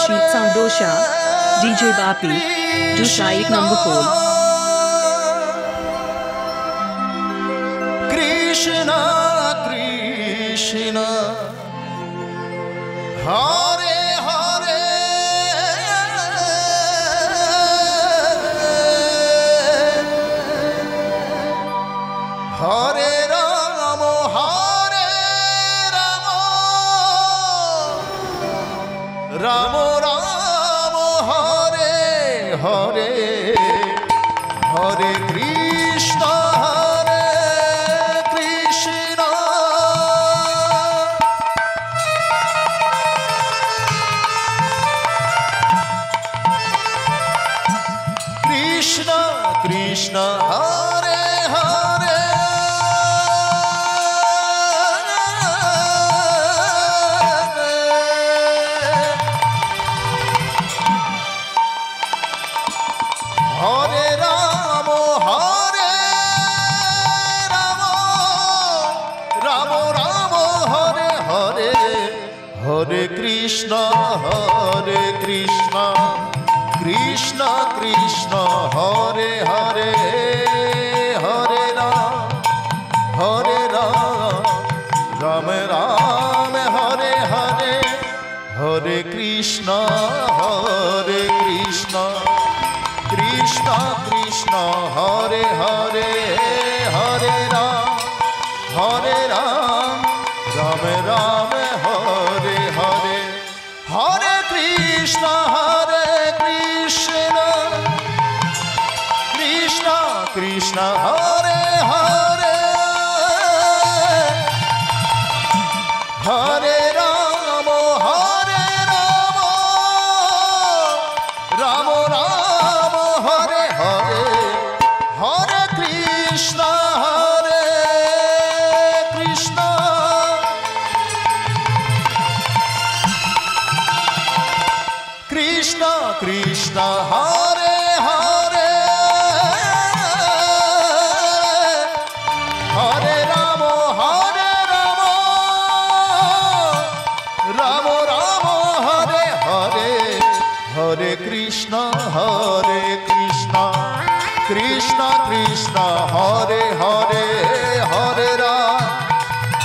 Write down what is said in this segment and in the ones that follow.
Sheet Sound Dosha, DJ Bapi, Dusha 1 number 4. Krishna, Krishna, Hare Hare, Hare Rama, Hare Rama, Rama Rama, Hare Hare, Hare Krishna, Hare Krishna, Krishna Krishna, Hare Hare, Hare Rama, Hare Rama, Rama Rama, Hare Hare, Hare Krishna, Hare Krishna, Krishna Krishna, Hare Hare, Hare Rama, Hare Rama, Rama Rama, Hare Hare, Hare Krishna, Hare Krishna, Krishna Krishna, Hare Hare, Hare Ram, Hare Ram, Rama Rama, Hare Hare, Hare Krishna, Hare Krishna, Krishna Krishna, Hare Hare, Hare Rama, Hare Rama, Rama Rama, Hare Hare, Hare Krishna, Hare Krishna, Krishna Krishna, Hare Hare, Hare Rama, Hare Rama, Rama Rama, Hare Hare, Hare Krishna, Hare Krishna, Krishna Krishna, Hare Hare, Hare Ram,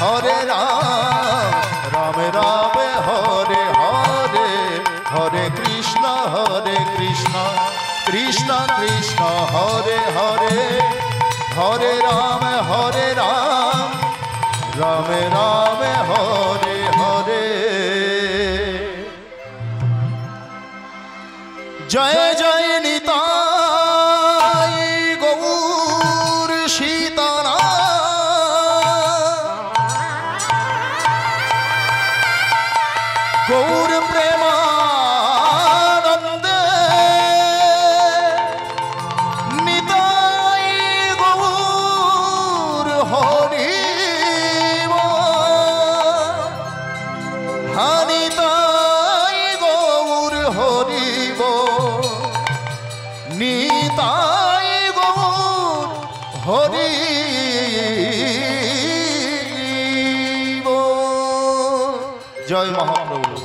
Hare Ram, Rama Rama, Hare Hare, Hare Krishna, Hare Krishna, Krishna Krishna, Hare Hare, Hare Rama, Hare Ram, Rama Rama, Hare Hare. Jai Jai Nitai Gaur Shitana, Gaur Premanande, Nitai Gaur Hari Hanitai Gaur Hari Nitai Gaur Hari Jai Mahaprabhu.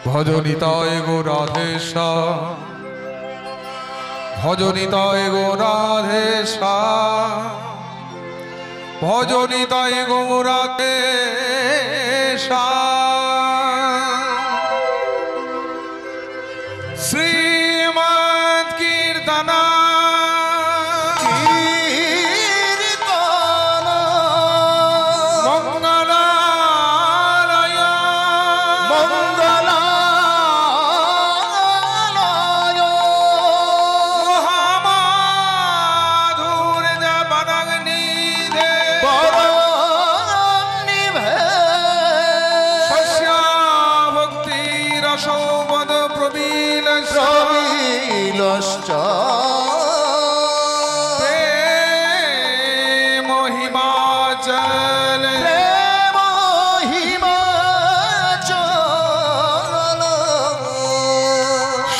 ভজনিতায় গো রাধেশা, ভজনিতায় গো রাধেশা, ভজনিতায় গো রাধেশা। শ্রীমৎ কীর্তনা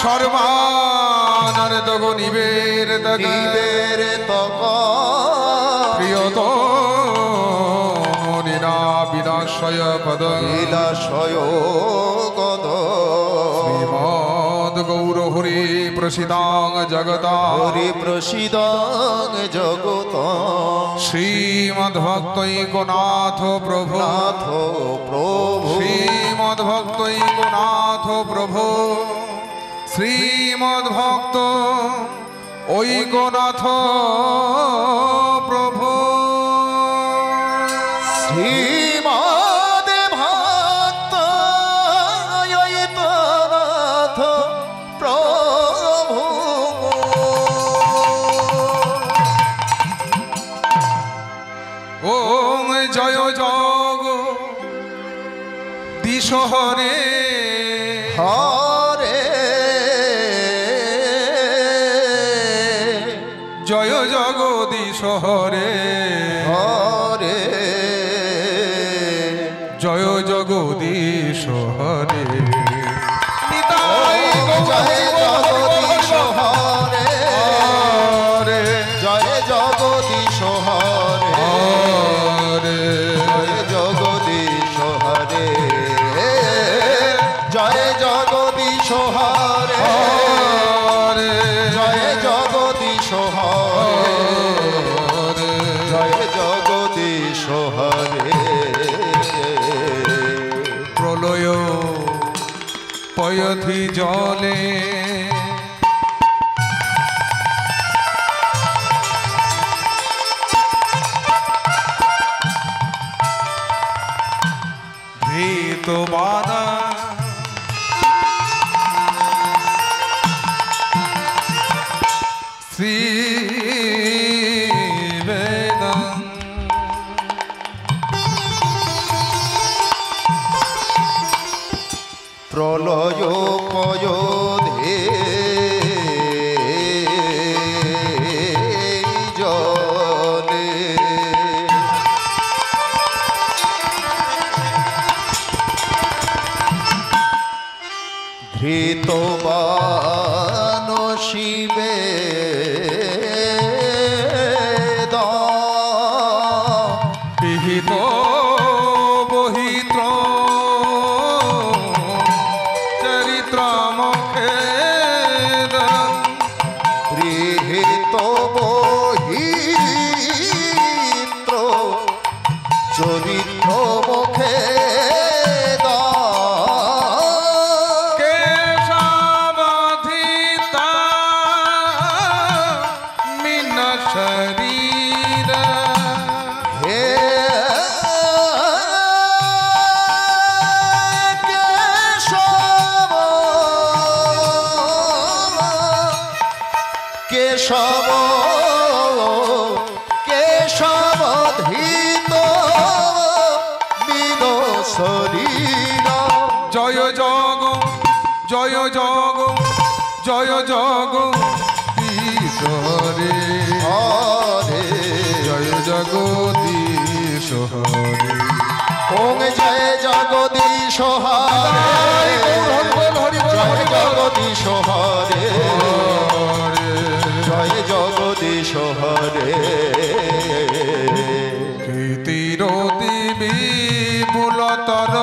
সর্বানন্দ গো নিবেদিত প্রিয়তম লীলাবিলাসয় পদ শ্রীমদ গৌর হরি প্রসিদাং জগতা হরি প্রসিদাং জগত শ্রীমদ্ভক্তৈকনাথ প্রভু নাথ প্রভু শ্রীমদ্ভক্তৈকনাথ প্রভু শ্রীমদ্ভক্ত ঐকনাথ প্রভু শ্রীমদ ভক্ত ঐকনাথ প্রভু ওম জয় জগ দিশহরে হরে জয় জগদীশ হরে হরে জয় জগদীশ হরে জয় জগদীশ হরে হরে জয় জগদীশ হরে হরে জয় জগদীশ হরে জয় জগদীশ হরে হরে জয় জগদীশ হরে জয় জগদীশ হরে প্রলয় পয়থি জলে ভীত বাধা শ্রী বেদং প্রলয় পয়োধে জলে ধৃতবান শিবে বিহিত বহিত্র চরিত্র মুখে গৃহীত বহিত্র চরিত্র মুখে কেশবাধিতা মিন শরীর হে কেশব কেশব কেশবধৃত বিন শরীর জয় জগ জয় জগ জয় জগ ঈশ্বরে হরে জয় জগদীশ হরে ওম জয় জগদীশ হরে জয় জগদীশ হরে জয় জগদীশ হরে কীর্তিরতি বিপুলতর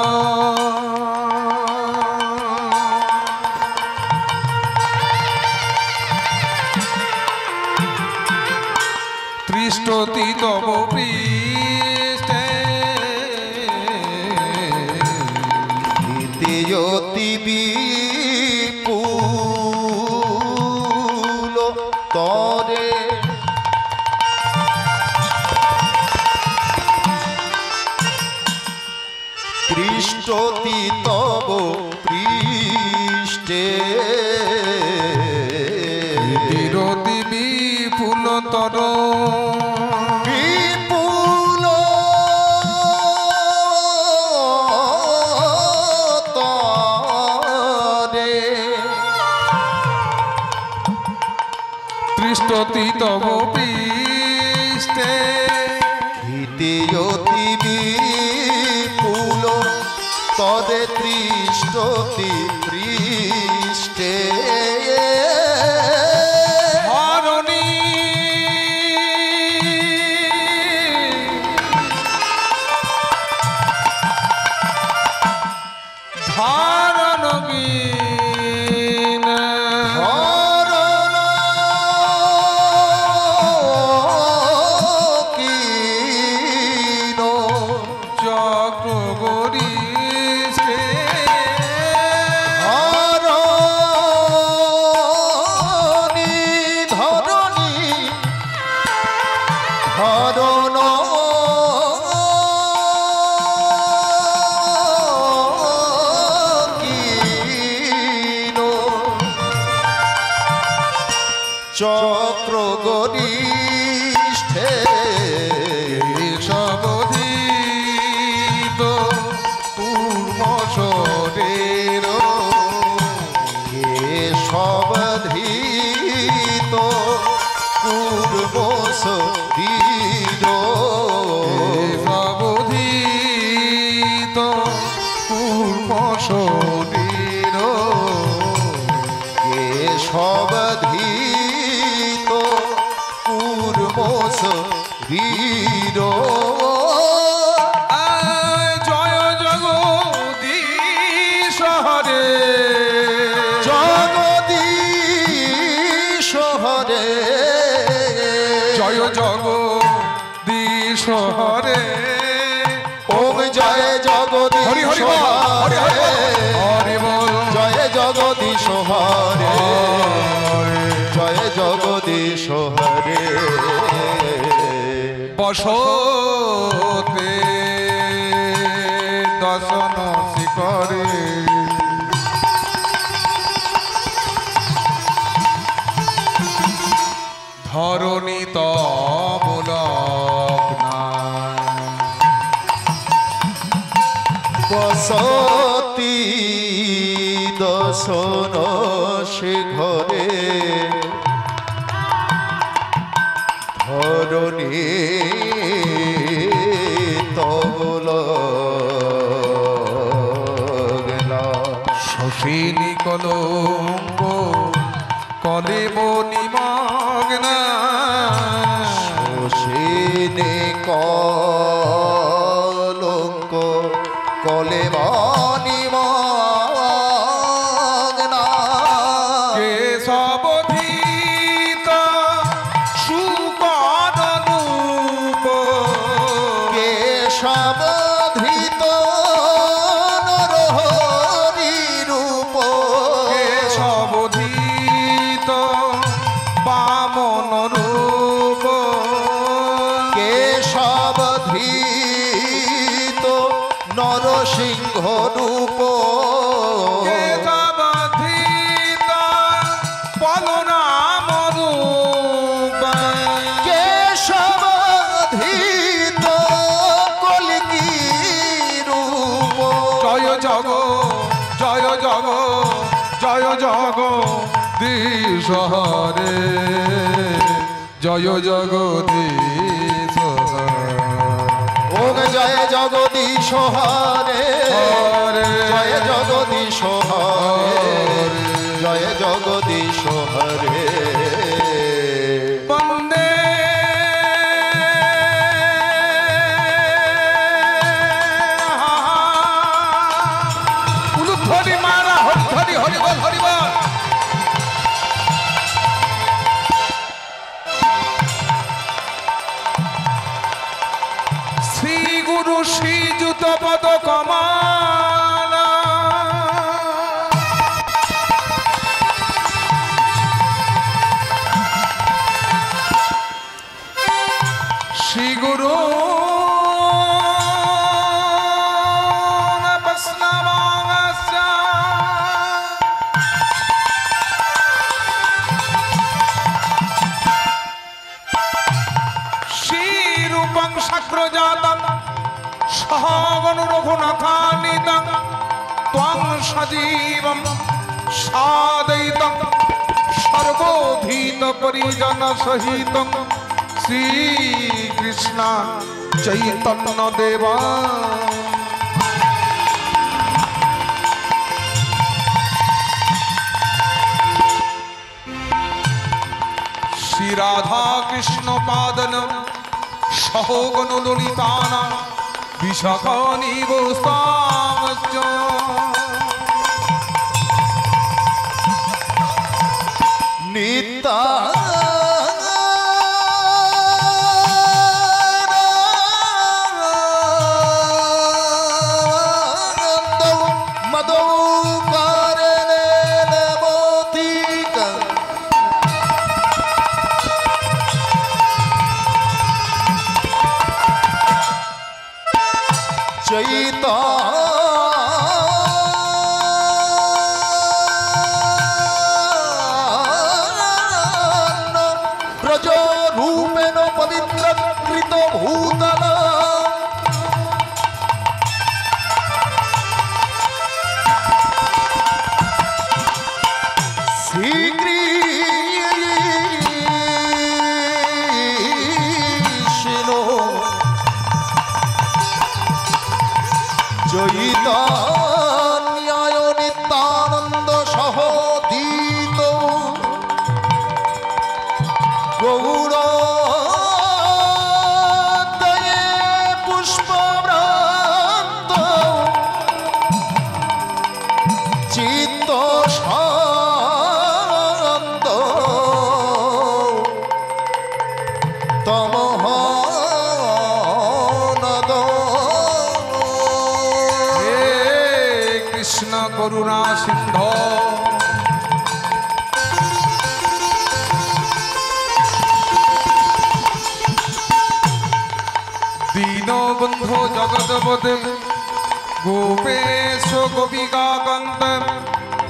তৃষ্টতি তব পৃষ্ঠে অতি বিপুল তরে পৃষ্ঠতি তব পৃষ্ঠে বিরতি বিপুল তর বিপুল তরে তৃষ্টতি তব পৃষ্ঠে অতি বিপুল তদে তৃষ্টতি পৃষ্ঠে হরণী ধারণ বিনা হরণ কিনো চক্র গরিষ্ঠে হরণী ধরণী হরণ কিনো চক্র গরিষ্ঠে সবধিত পূর্ব শরীর সবধিত পূর্ব শরীর সবধিত পূর্ব শরীর সবধিত পূর্ব শরীর জয় জগদীশ হরে জগদীশ হরে জয় জগদীশ হরে ওম জয় জগদীশ হরি হরি বল, হরি হরি বল, হরি বল। জয় জগদীশ হরে জয় জগদীশ হরে বসতে দশন শিখরে ধরণী তবলগ্না বসতি দশন শিখরে ধরণী তবলগ্না শশিনী কলঙ্ক কলেব নিমগ্না শোষিনে কলঙ্ক কলে মনিমগ্না কেশবধিত সুকরূপ কেশবধৃত নরহরি রূপ কেশবধিত বামন রূপ কেশবধৃত নরসিংহ রূপ কেশবধিত বলরাম রূপ কেশবধৃত কলিকি রূপ জয় জগ জয় জগ জয় জগ দিশ হরে জয় জগদীশ ওম জয় জগদীশ হরে হরে জয় জগদীশ হরে জয় জগদীশ হরে বন্দে উলুধ্বনি মারা হরিধ্বনি হরিবল হরিবল পদ কমালা শ্রী গুরু रघुनाथानितं त्वं सजीवं सादयितं सर्वोधीत परिजन सहितं श्रीकृष्ण चैतन्य देवा श्री राधा कृष्ण पादन सहोगन ललिताना विशाखानि गोस्तामश्च नित्यानन्दौ मदौकारेण मोतिका चैतन्य प्रजो रूपेण पवित्रकृत भूतल श्रीकृष्ण चैतन्याय नित्यानंद सहोदित गौरोदये पुष्पव्रात चित्त शान्त तमः करुणा सिंधो दीनो बंधो जगतपते गोपेश गोपिका कांत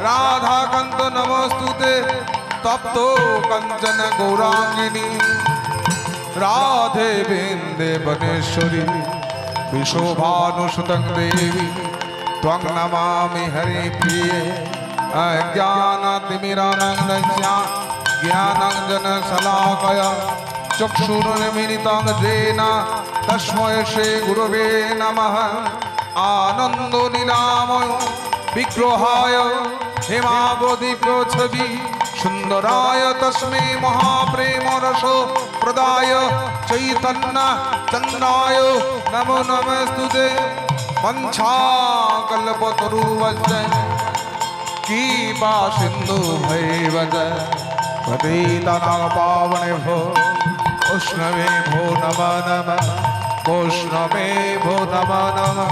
राधा कांत नमस्तुते तप्तो कंचन गौरांगिनी राधे बिंदे बनेश्वरी विशोभानुसुतं देवी त्वं नमामि हरि प्रिये अज्ञानतिमिरानन्दस्य ज्ञानाञ्जनशलाकया चक्षुरुन्मीलितं येन तस्मै श्रीगुरवे नमः आनन्दो नीलामय विग्रहाय हेमावदीप्यच्छवि सुन्दराय तस्मै महाप्रेमरस प्रदाय चैतन्य चन्द्राय नमो नमस्तुते पंचाकल्पतरुवश्च कीपा सिंधु भैवज पतितानां पावने भो वैष्णवे भो नमः नमः वैष्णवे भो नमः नमः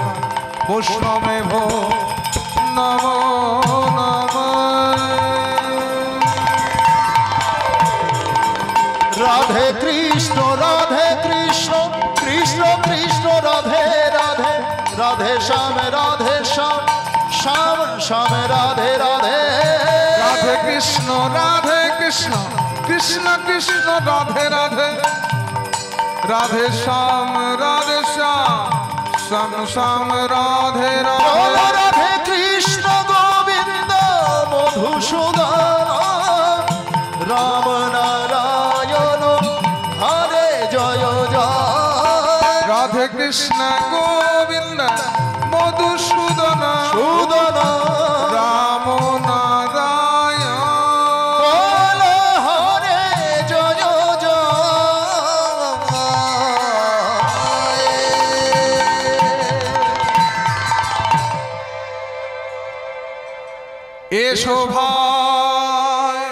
वैष्णवे भो नमो नमः राधे कृष्ण कृष्ण कृष्ण राधे राधे राधे श्याम श्याम श्याम राधे राधे राधे कृष्ण कृष्ण कृष्ण राधे राधे राधे श्याम श्याम श्याम राधे राधे राधे कृष्ण गोविंद मधुसूदन राम नारायण हरे जय जय राधे कृष्ण गोविंद मधुसूदन सूदन राम नारायण बोल हरे जय जय एसो भाई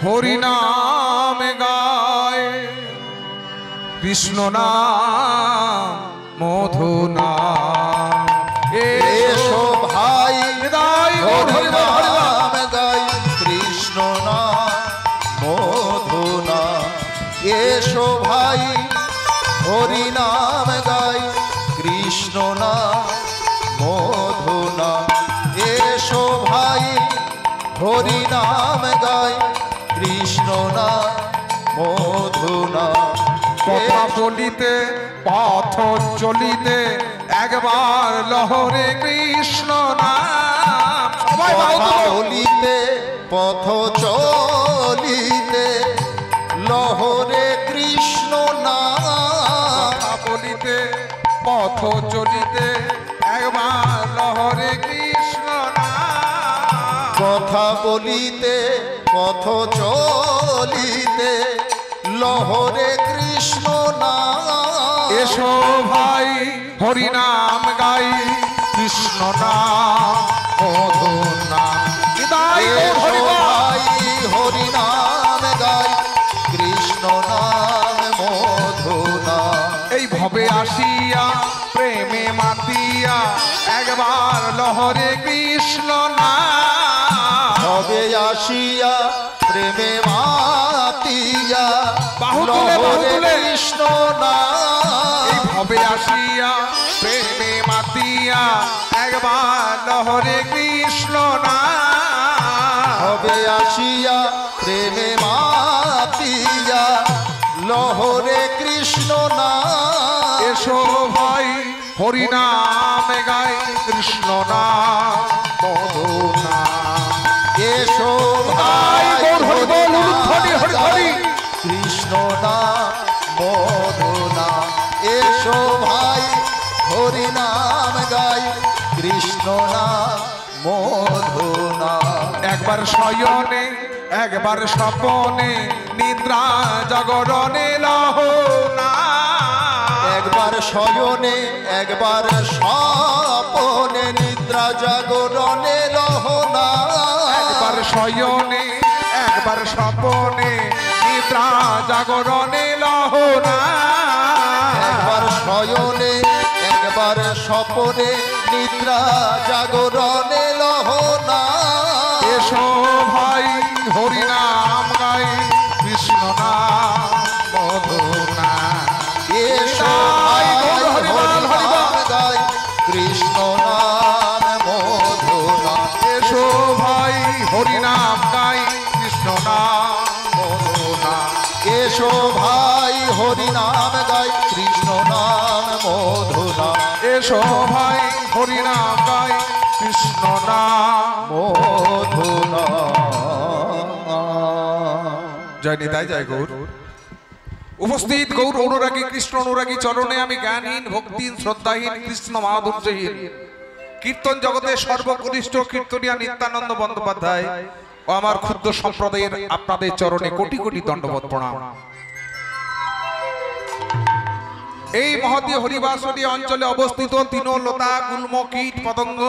हरि नाम गाय कृष्ण नाम মধু নাম। এসো ভাই হৃদয় গৌর হরি হরি বল, হরি বল। নাম গাই কৃষ্ণ নাম মধু নাম। এসো ভাই হরি নাম গাই কৃষ্ণ নাম মধু নাম। এসো ভাই হরি নাম গাই কৃষ্ণ নাম মধু নাম। কথা বলিতে পথ চলিতে একবার লহরে কৃষ্ণ নাম। সবাই কথা বলো। বলিতে পথ চলিতে লহরে কৃষ্ণ নাম। কথা বলিতে পথ চলিতে একবার লহরে কৃষ্ণ নাম। কথা বলিতে পথ চলিতে লহরে কৃষ্ণ নাম। এসো ভাই হরি নাম গাই কৃষ্ণ নাম মধু নাম। হৃদয় গৌর এসো হরি বল। ভাই হরি নাম গাই কৃষ্ণ নাম মধু নাম। এই ভবে আসিয়া প্রেমে মাতিয়া একবার লহরে কৃষ্ণ নাম। ভবে আসিয়া প্রেমে মাতিয়া বাহু তুলে, বাহু লহরে তুলে। কৃষ্ণ নাম। এই ভবে আসিয়া প্রেমে মাতিয়া একবার লহরে কৃষ্ণ নাম। ভবে আসিয়া প্রেমে মাতিয়া লহরে কৃষ্ণ নাম। এসো ভাই হরি নাম গাই কৃষ্ণ নাম মধু নাম। এসো ভাই ভাই গৌর হরি বল, হরি হরি হরি নাম হরি। গাই কৃষ্ণ নাম মধু নাম। এসো ভাই হরি নাম গাই কৃষ্ণ নাম মধু নাম। একবার শয়নে একবার স্বপনে নিদ্রা জাগরণে লহ না। একবার শয়নে একবার স্বপনে নিদ্রা জাগরণে লহনা। একবার শয়নে একবার স্বপনে নিদ্রা জাগরণে লহ না। একবার শয়নে একবার স্বপনে নিদ্রা জাগরণে লহনা। এসো ভাই হরি নাম গাই কৃষ্ণ নাম মধু নাম। এসো ভাই হরি নাম গাই কৃষ্ণ নাম মধু নাম। এসো ভাই হরি নাম গাই কৃষ্ণ নাম মধু নাম। এসো ভাই হরি নাম গাই কৃষ্ণ নাম মধু নাম। এসো ভাই হরি নাম গাই কৃষ্ণ নাম। মধু নাম। জয় নিতাই জয় গৌর। উপস্থিত গৌর অনুরাগী কৃষ্ণ অনুরাগী চরণে আমি জ্ঞানহীন ভক্তিহীন শ্রদ্ধাহীন কৃষ্ণ মাধুর্যহীন কীর্তন জগতের সর্বকনিষ্ঠ কীর্তনিয়া নিত্যানন্দ বন্দ্যোপাধ্যায় ও আমার ক্ষুদ্র সম্প্রদায়ের আপনাদের চরণে কোটি কোটি দণ্ডবত প্রণাম। এই মহতী হরিবাসরী অঞ্চলে অবস্থিত তৃণলতা গুল্ম কীট পতঙ্গ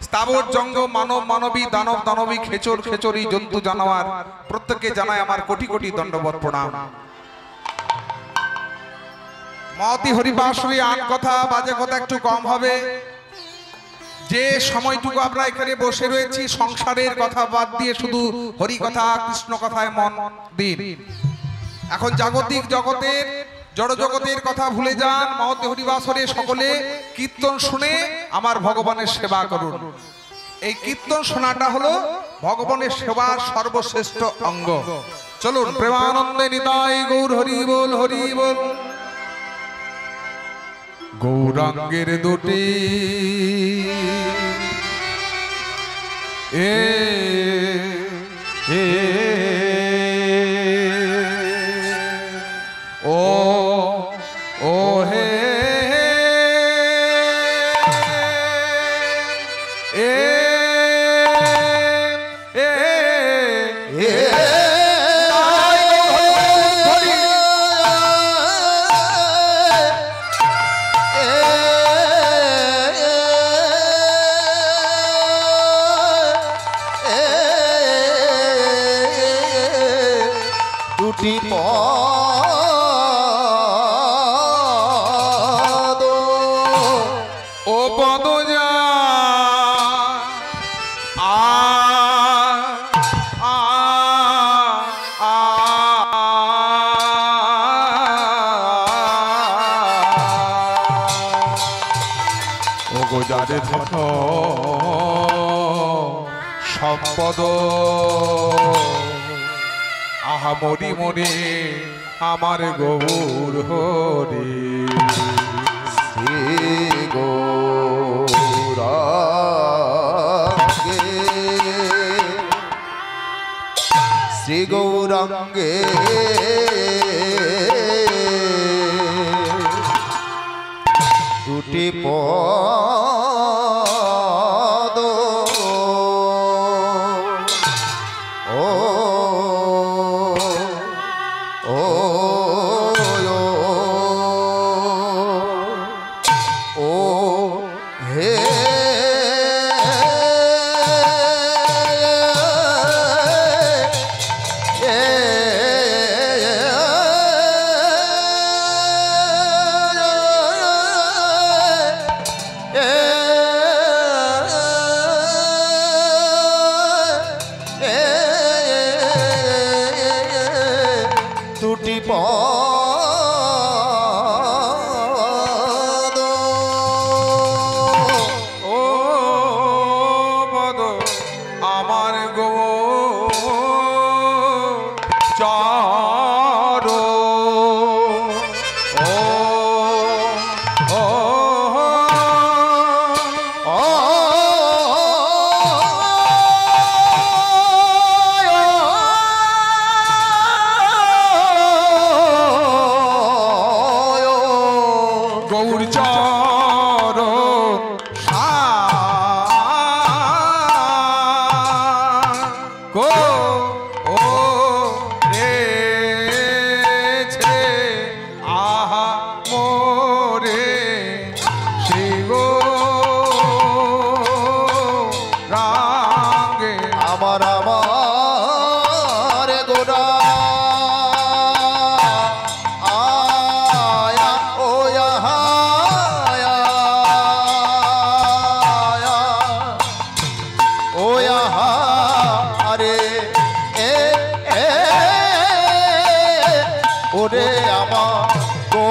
স্থাবর জঙ্গ মানব মানবী দানব দানবী খেচর খেচরি জন্তু জানোয়ার প্রত্যেককে জানায় আমার কোটি কোটি দণ্ডবত প্রণাম। মহতী হরিবাসরী আন কথা বাজে কথা একটু কম হবে। যে সময়টুকু আমরা এখানে বসে রয়েছি সংসারের কথা বাদ দিয়ে শুধু হরি কথা কৃষ্ণ কথায় মন দিন। এখন জাগতিক জগতের জড় জগতের কথা ভুলে যান। মহতী হরিবাসরে সকলে কীর্তন শুনে আমার ভগবানের সেবা করুন। এই কীর্তন শোনাটা হলো ভগবানের সেবার সর্বশ্রেষ্ঠ অঙ্গ। চলুন প্রেমানন্দে নিতাই গৌর হরি বল হরি বল। গৌরাঙ্গের দুটি এ ও ও হে এ এ দুটি পথ গোজারে ধন সম্পদ আহা মরি মরি আমার গৌর হরি শ্রী গৌরাঙ্গে শ্রী গৌরাঙ্গে দুটি পদ ও ও ও হে দুটি পদ ও পদ আমার গোচার ও ও গৌর চরণ গো ও রেছে আহা মোরে শ্রী গো রাঙ্গে আমার আমার গোরা আয়া ও আয়া ও আরে এ এ ওরে আমার গো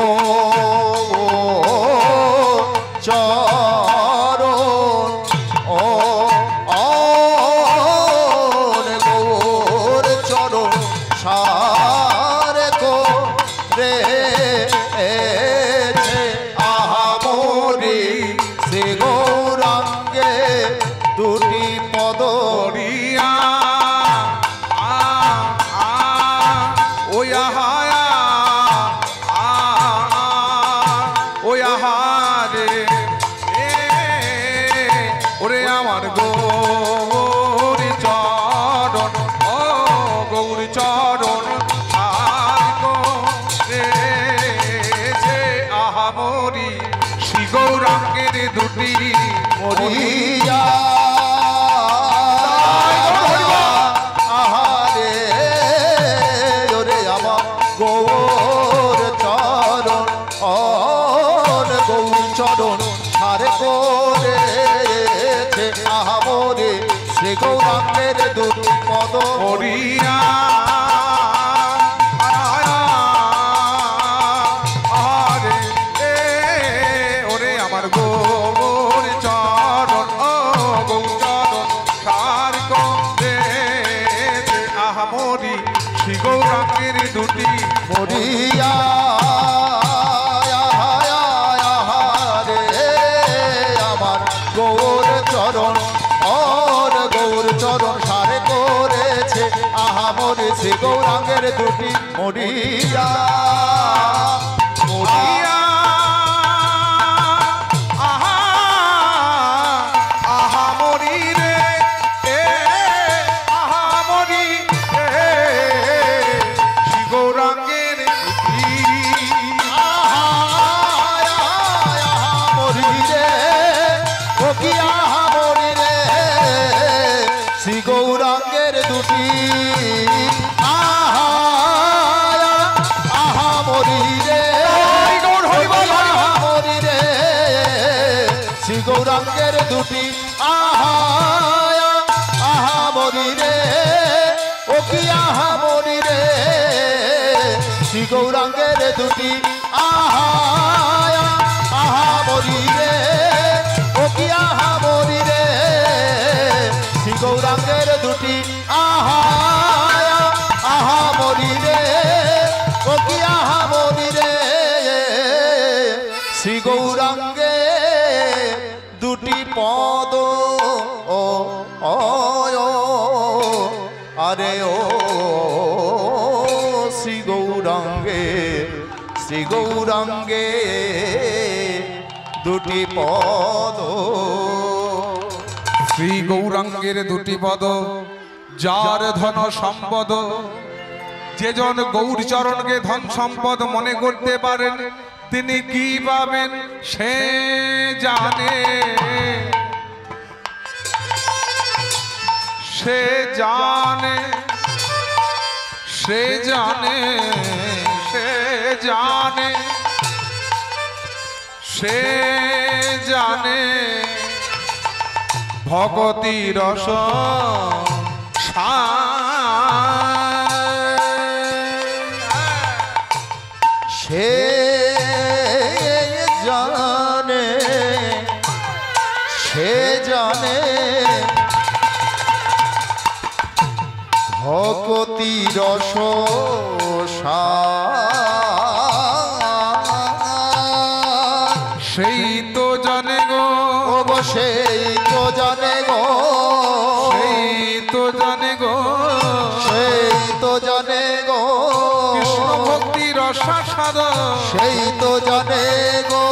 চরণ ও গৌর চরণ সারে কো রে আহা মোরি শ্রী গৌরাঙ্গে দুটি পদ করিয়া ওয়া হায়া ওয়া হারে ওরে আমার গৌর চরণ ও গৌর চরণ আর গো রে যে আহা মরি শ্রী গৌরাঙ্গের দুটি মরিয়া আহারে ওরে আমার গৌর চরণ গৌর চরণ সারে করে আহামরে শ্রী গৌরাঙ্গের দুটি পদ মরিয়া আরে ওরে আমার গৌর চরণ ও গৌর চরণ সার করে আহা মরি শ্রী গৌরাঙ্গের দুটি মরিয়া আমার গৌর চরণ গৌর চরণ সারে করেছে আহামরে শ্রী গৌরাঙ্গের দুটি মরিয়া মরিয়া আহা আহা মরি রে আহা মরি রে শ্রী গৌরাঙ্গের শ্রী গৌরাঙ্গের দুটি মরি রে মরি রে শ্রী গৌরাঙ্গের দুটি মরি রে ও কি মরি রে শ্রী গৌরাঙ্গের দুটি মরি রে ও কি আহা আহা মরি রে ও কি আহা মরি রে শ্রী গৌরাঙ্গে দুটি পদ ও ও আরে ও শ্রী গৌরাঙ্গে দুটি পদ শ্রী গৌরাঙ্গের দুটি পদ যার ধন সম্পদ যেজন গৌর চরণকে ধন সম্পদ মনে করতে পারেন তিনি কি পাবেন সে জানে সে জানে সে জানে সে জানে সে জানে ভগতি রস সে জানে সে জানে ভগতি রস সেই তো জানে গো সেই তো জানে গো সেই তো জানে গো সেই তো জানে গো কৃষ্ণ ভক্তি রসাস্বাদ সেই তো জানে গো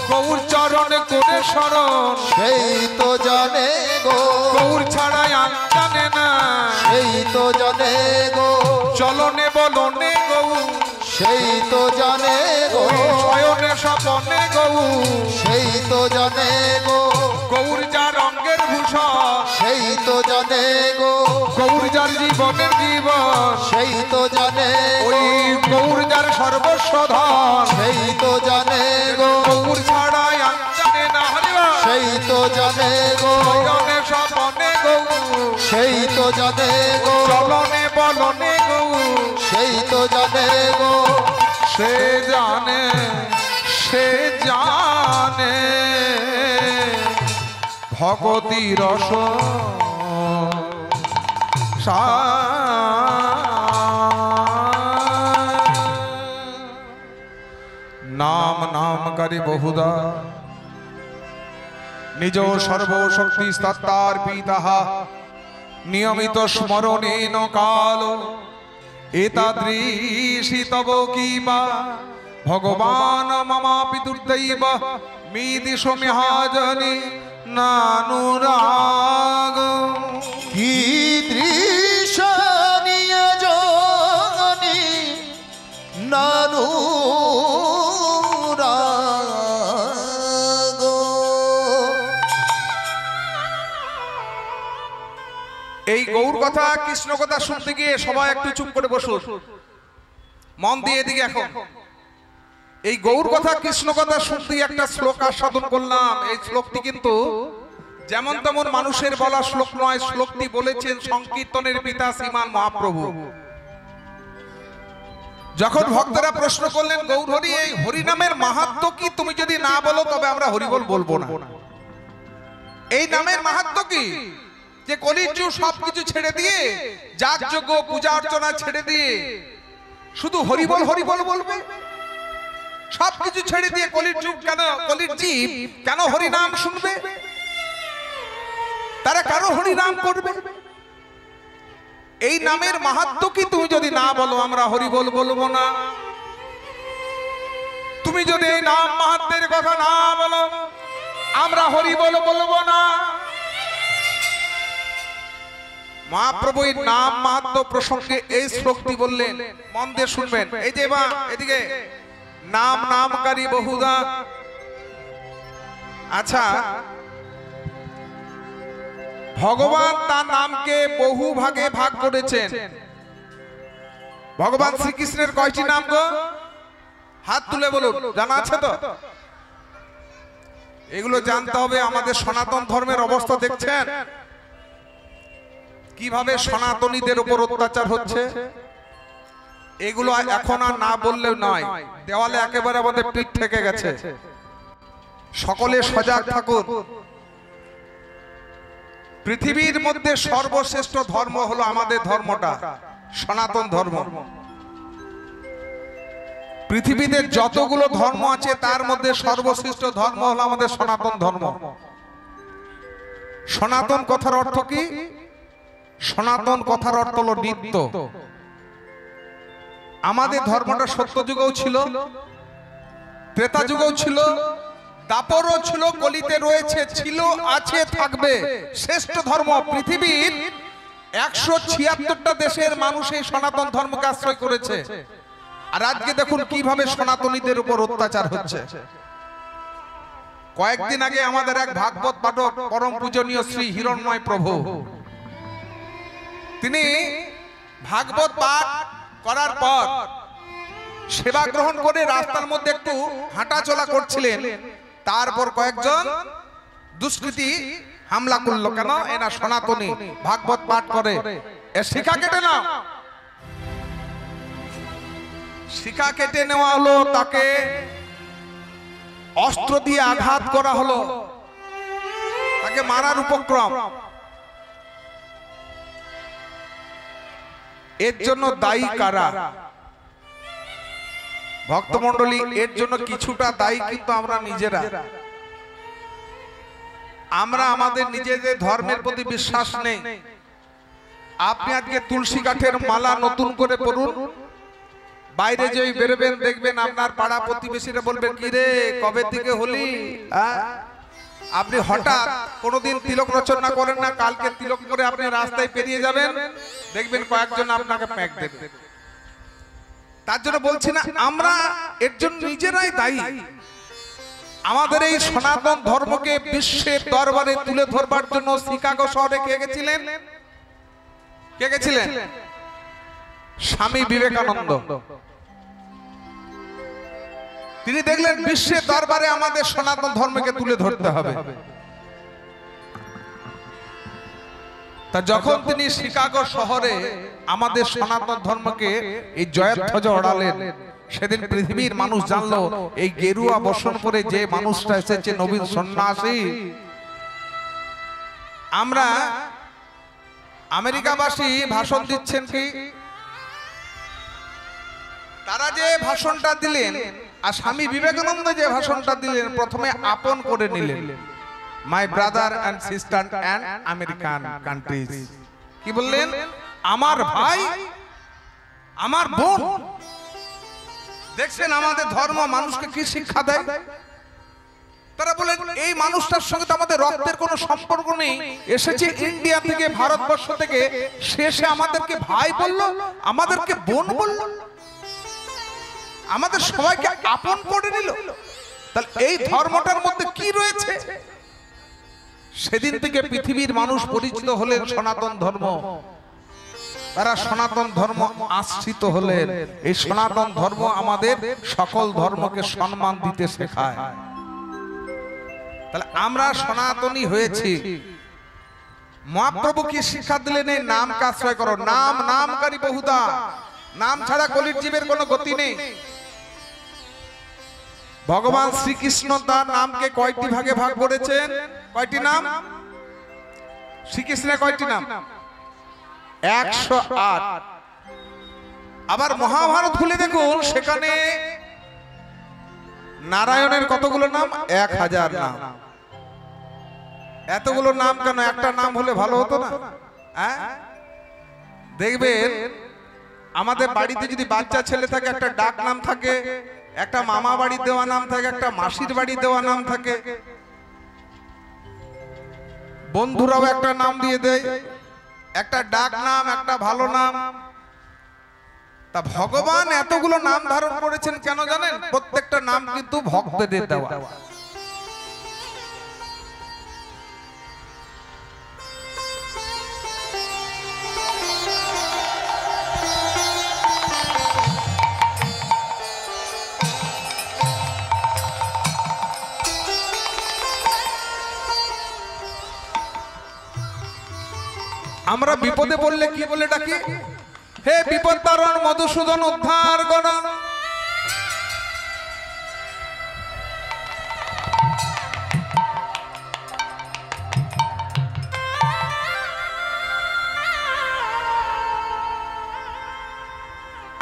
গৌর চরণ করে শরণ সেই তো জানে গো গৌর ছাড়াই আর জানে না সেই তো জানে গো চলনে বলনে গৌর সেই তো জানে গো শয়নে স্বপনে গৌর সেই তো জানে গো গৌর যার রঙ্গের ভূষণ সেই তো জানে গো গৌর যার জীবনের জীবন সেই তো জানে ওই গৌর যার সর্বস্ব ধন সেই তো জানে গো গৌর ছাড়াই আর জানে না হরিবা সেই তো জানে গো শয়নে স্বপনে গৌর সেই তো জানে গো চলনে বলনে গৌর সেই তো জানে গো সে জানে সে জানে ভগতি রস নাম নাম করে বহুদা নিজ সর্বশক্তি সত্তার পিতাহা নিয়মিত স্মরণেন কাল এতাদৃশি তব কিবা ভগবান মমাপি দুর্দৈব মিদিশ মিহাজনি নানুরাগ কি দৃশ্য নিয়ে জনি নানু এই গৌর কথা কৃষ্ণ কথা শুনতে গিয়ে সবাই একটু চুপ করে বসুন মন দিয়ে এদিকে এখন এই গৌর কথা কৃষ্ণ কথা শুনতে একটা শ্লোক আস্বাদন করলাম এই শ্লোকটি কিন্তু যেমন তেমন মানুষের বলা শ্লোক নয় শ্লোকটি বলেছেন সংকীর্তনের পিতা শ্রীমান মহাপ্রভু যখন ভক্তরা প্রশ্ন করলেন গৌর হরি এই হরি নামের মাহাত্ম্য কি তুমি যদি না বলো তবে আমরা হরিবল বলবো না এই নামের মাহাত্ম্য কি যে কলির যুগ সবকিছু ছেড়ে দিয়ে যাগযজ্ঞ পূজা অর্চনা ছেড়ে দিয়ে শুধু হরিবল হরিবল বলবে সবকিছু ছেড়ে দিয়ে কলির যুগ কেন কলির জীব কেন হরি নাম শুনবে তারা কেন হরি নাম করবে এই নামের মাহাত্ম্য কি তুমি যদি না বলো আমরা হরিবল বলবো না তুমি যদি এই নাম মাহাত্ম্যের কথা না বলো আমরা হরিবল বলবো না মহাপ্রভু এই নাম মাহাত্ম্য প্রসঙ্গে এই শ্লোকটি বললেন মন দিয়ে শুনবেন এই যে বা এদিকে নাম নামকারী বহুদা আচ্ছা ভগবান তার নামকে বহু ভাগে ভাগ করেছেন ভগবান শ্রীকৃষ্ণের কয়টি নাম গো হাত তুলে বলুন জানা আছে তো এগুলো জানতে হবে আমাদের সনাতন ধর্মের অবস্থা দেখছেন কিভাবে সনাতনীদের উপর অত্যাচার হচ্ছে এগুলো এখন আর না বললেও নয় দেওয়ালে একেবারে আমাদের পিঠ থেকে গেছে সকলে সজাগ থাকুন পৃথিবীর মধ্যে সর্বশ্রেষ্ঠ ধর্ম হলো আমাদের ধর্মটা, সনাতন ধর্ম। পৃথিবীতে যতগুলো ধর্ম আছে তার মধ্যে সর্বশ্রেষ্ঠ ধর্ম হলো আমাদের সনাতন ধর্ম। সনাতন কথার অর্থ কি? সনাতন কথার অর্থ হলো নিত্য। আমাদের ধর্মটা সত্য যুগেও ছিল, ত্রেতা যুগেও ছিল, দাপরও ছিল, কলিতে রয়েছে, ছিল, আছে, থাকবে। শ্রেষ্ঠ ধর্ম। পৃথিবীর 176টা দেশের মানুষ এই সনাতন ধর্মকে আশ্রয় করেছে। আর আজকে দেখুন কিভাবে সনাতনীদের উপর অত্যাচার হচ্ছে। কয়েকদিন আগে আমাদের এক ভাগবত পাঠক পরম পূজনীয় শ্রী হিরণ্ময় প্রভু, তিনি ভাগবত পাঠ করার পর সেবা গ্রহণ করে রাস্তার মধ্যে একটু হাঁটাচলা করছিলেন। তারপর কয়েকজন দুষ্কৃতী হামলা করলো। কেন? এরা সনাতনী, ভাগবত পাঠ করে। এর শিখা কেটে নাও। শিখা কেটে নেওয়া হলো, তাকে অস্ত্র দিয়ে আঘাত করা হলো, তাকে মারার উপক্রম। এর জন্য দায়ী কারা? ভক্তমণ্ডলী, এর জন্য কিছুটা দায়ী কিন্তু আমরা নিজেরা। আমরা আমাদের নিজেদের ধর্মের প্রতি বিশ্বাস নেই। আপনি আজকে তুলসী কাঠের মালা নতুন করে পড়ুন, বাইরে যেই বেরোবেন দেখবেন আপনার পাড়া প্রতিবেশীরা বলবেন, কি রে কবে থেকে হলি? আপনি হঠাৎ কোনোদিন তিলক রচনা করেন না, কালকে তিলক করে আপনি রাস্তায় পেরিয়ে যাবেন, দেখবেন কয়েকজন আপনাকে প্যাক দেবে। তার জন্য বলছি না, আমরা এর জন্য নিজেরাই দায়ী। আমাদের এই সনাতন ধর্মকে বিশ্বের দরবারে তুলে ধরবার জন্য শিকাগো শহরে কে গেছিলেন? কে গেছিলেন? স্বামী বিবেকানন্দ। তিনি দেখলেন বিশ্বের দরবারে আমাদের সনাতন ধর্মকে তুলে ধরতে হবে। তা যখন তিনি শিকাগো শহরে আমাদের সনাতন ধর্মকে এই জয়ধ্বজ ওড়ালেন, সেদিন পৃথিবীর মানুষ জানলো এই গেরুয়া বসন পরে যে মানুষটা এসেছে নবীন সন্ন্যাসী। আমরা আমেরিকাবাসী ভাষণ দিচ্ছেন কি, তারা যে ভাষণটা দিলেন আর স্বামী বিবেকানন্দ যে ভাষণটা দিলেন, প্রথমে আপন করে নিলেন, my brother and sister and American countries. কি বললেন? আমার ভাই, আমার বোন। দেখছেন আমাদের ধর্ম মানুষকে কি শিক্ষা দেয়? তারা বলেন এই মানুষটার সঙ্গে তো আমাদের রক্তের কোনো সম্পর্ক নেই, এসেছে ইন্ডিয়া থেকে, ভারতবর্ষ থেকে, শেষে আমাদেরকে ভাই বলল, আমাদেরকে বোন বলল, আমাদের সবাইকে আপন করে নিল। তাহলে এই ধর্মটার মধ্যে কি রয়েছে? সেদিন থেকে পৃথিবীর মানুষ পরিচিত হলেন সনাতন ধর্ম। তারা সনাতন ধর্ম আশ্রিত হলেন। এই সনাতন ধর্ম আমাদের সকল ধর্মকে সম্মান দিতে শেখায়। তাহলে আমরা সনাতনী হয়েছি। মহাপ্রভু কি শিক্ষা দিলেন? এই নামকে আশ্রয় করো। নাম নামকারী বহুদা, নাম ছাড়া কলির জীবের কোনো গতি নেই। ভগবান শ্রীকৃষ্ণ তার নামকে কয়টি ভাগে ভাগ করেছেন? কয়টি নাম? শ্রীকৃষ্ণের কয়টি নাম? 108। আবার মহাভারত খুলে দেখুন, সেখানে নারায়ণের কতগুলো নাম? 1000 নাম। এতগুলো নাম কেন? একটা নাম হলে ভালো হতো না? দেখবেন আমাদের বাড়িতে যদি বাচ্চা ছেলে থাকে, একটা ডাক নাম থাকে, একটা মামা বাড়ি দেওয়া নাম থাকে, একটা মাসির বাড়ি দেওয়া নাম থাকে, বন্ধুরাও একটা নাম দিয়ে দেয়, একটা ডাক নাম, একটা ভালো নাম। তা ভগবান এতগুলো নাম ধারণ করেছেন কেন জানেন? প্রত্যেকটা নাম কিন্তু ভক্তদের দেওয়া। আমরা বিপদে পড়লে কি বলে ডাকি? হে বিপদ তারণ মধুসূদন উদ্ধার কর।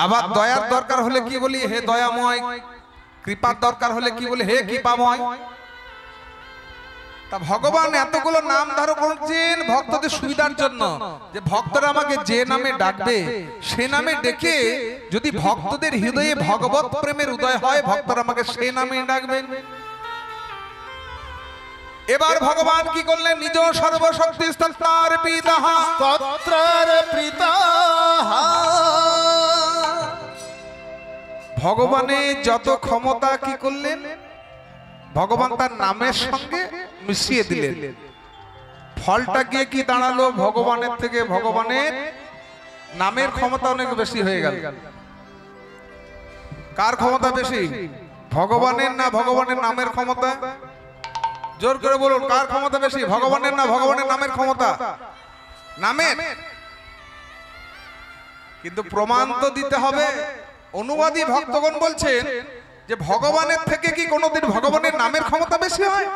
আবার দয়ার দরকার হলে কি বলি হে দয়াময়, কৃপার দরকার হলে কি বলি হে কৃপাময়। তা ভগবান এতগুলো নাম ধারণ করছেন ভক্তদের সুবিধার জন্য, যে ভক্তরা আমাকে যে নামে ডাকবে সে নামে ডেকে যদি ভক্তদের হৃদয়ে ভগবত প্রেমের উদয় হয়, ভক্তরা আমাকে সেই নামে ডাকবেন। এবার ভগবান কি করলেন, নিজ সর্বশক্তি স্তত্রার পিতাহ স্তত্রার পিতাহ, ভগবানের যত ক্ষমতা কি করলেন, ভগবান তার নামের সঙ্গে মিশিয়ে দিলেন। ফলটা গিয়ে কি দাঁড়ালো, ভগবানের থেকে ভগবানের নামের ক্ষমতা অনেক বেশি হয়ে গেল। কার ক্ষমতা বেশি, ভগবানের না ভগবানের নামের ক্ষমতা? জোর করে বলুন, কার ক্ষমতা বেশি, ভগবানের না ভগবানের নামের ক্ষমতা? নামের। কিন্তু প্রমাণ তো দিতে হবে। অনুবাদী ভক্তগণ বলছেন যে ভগবানের থেকে কি কোনোদিন ভগবানের নামের ক্ষমতা বেশি হয়?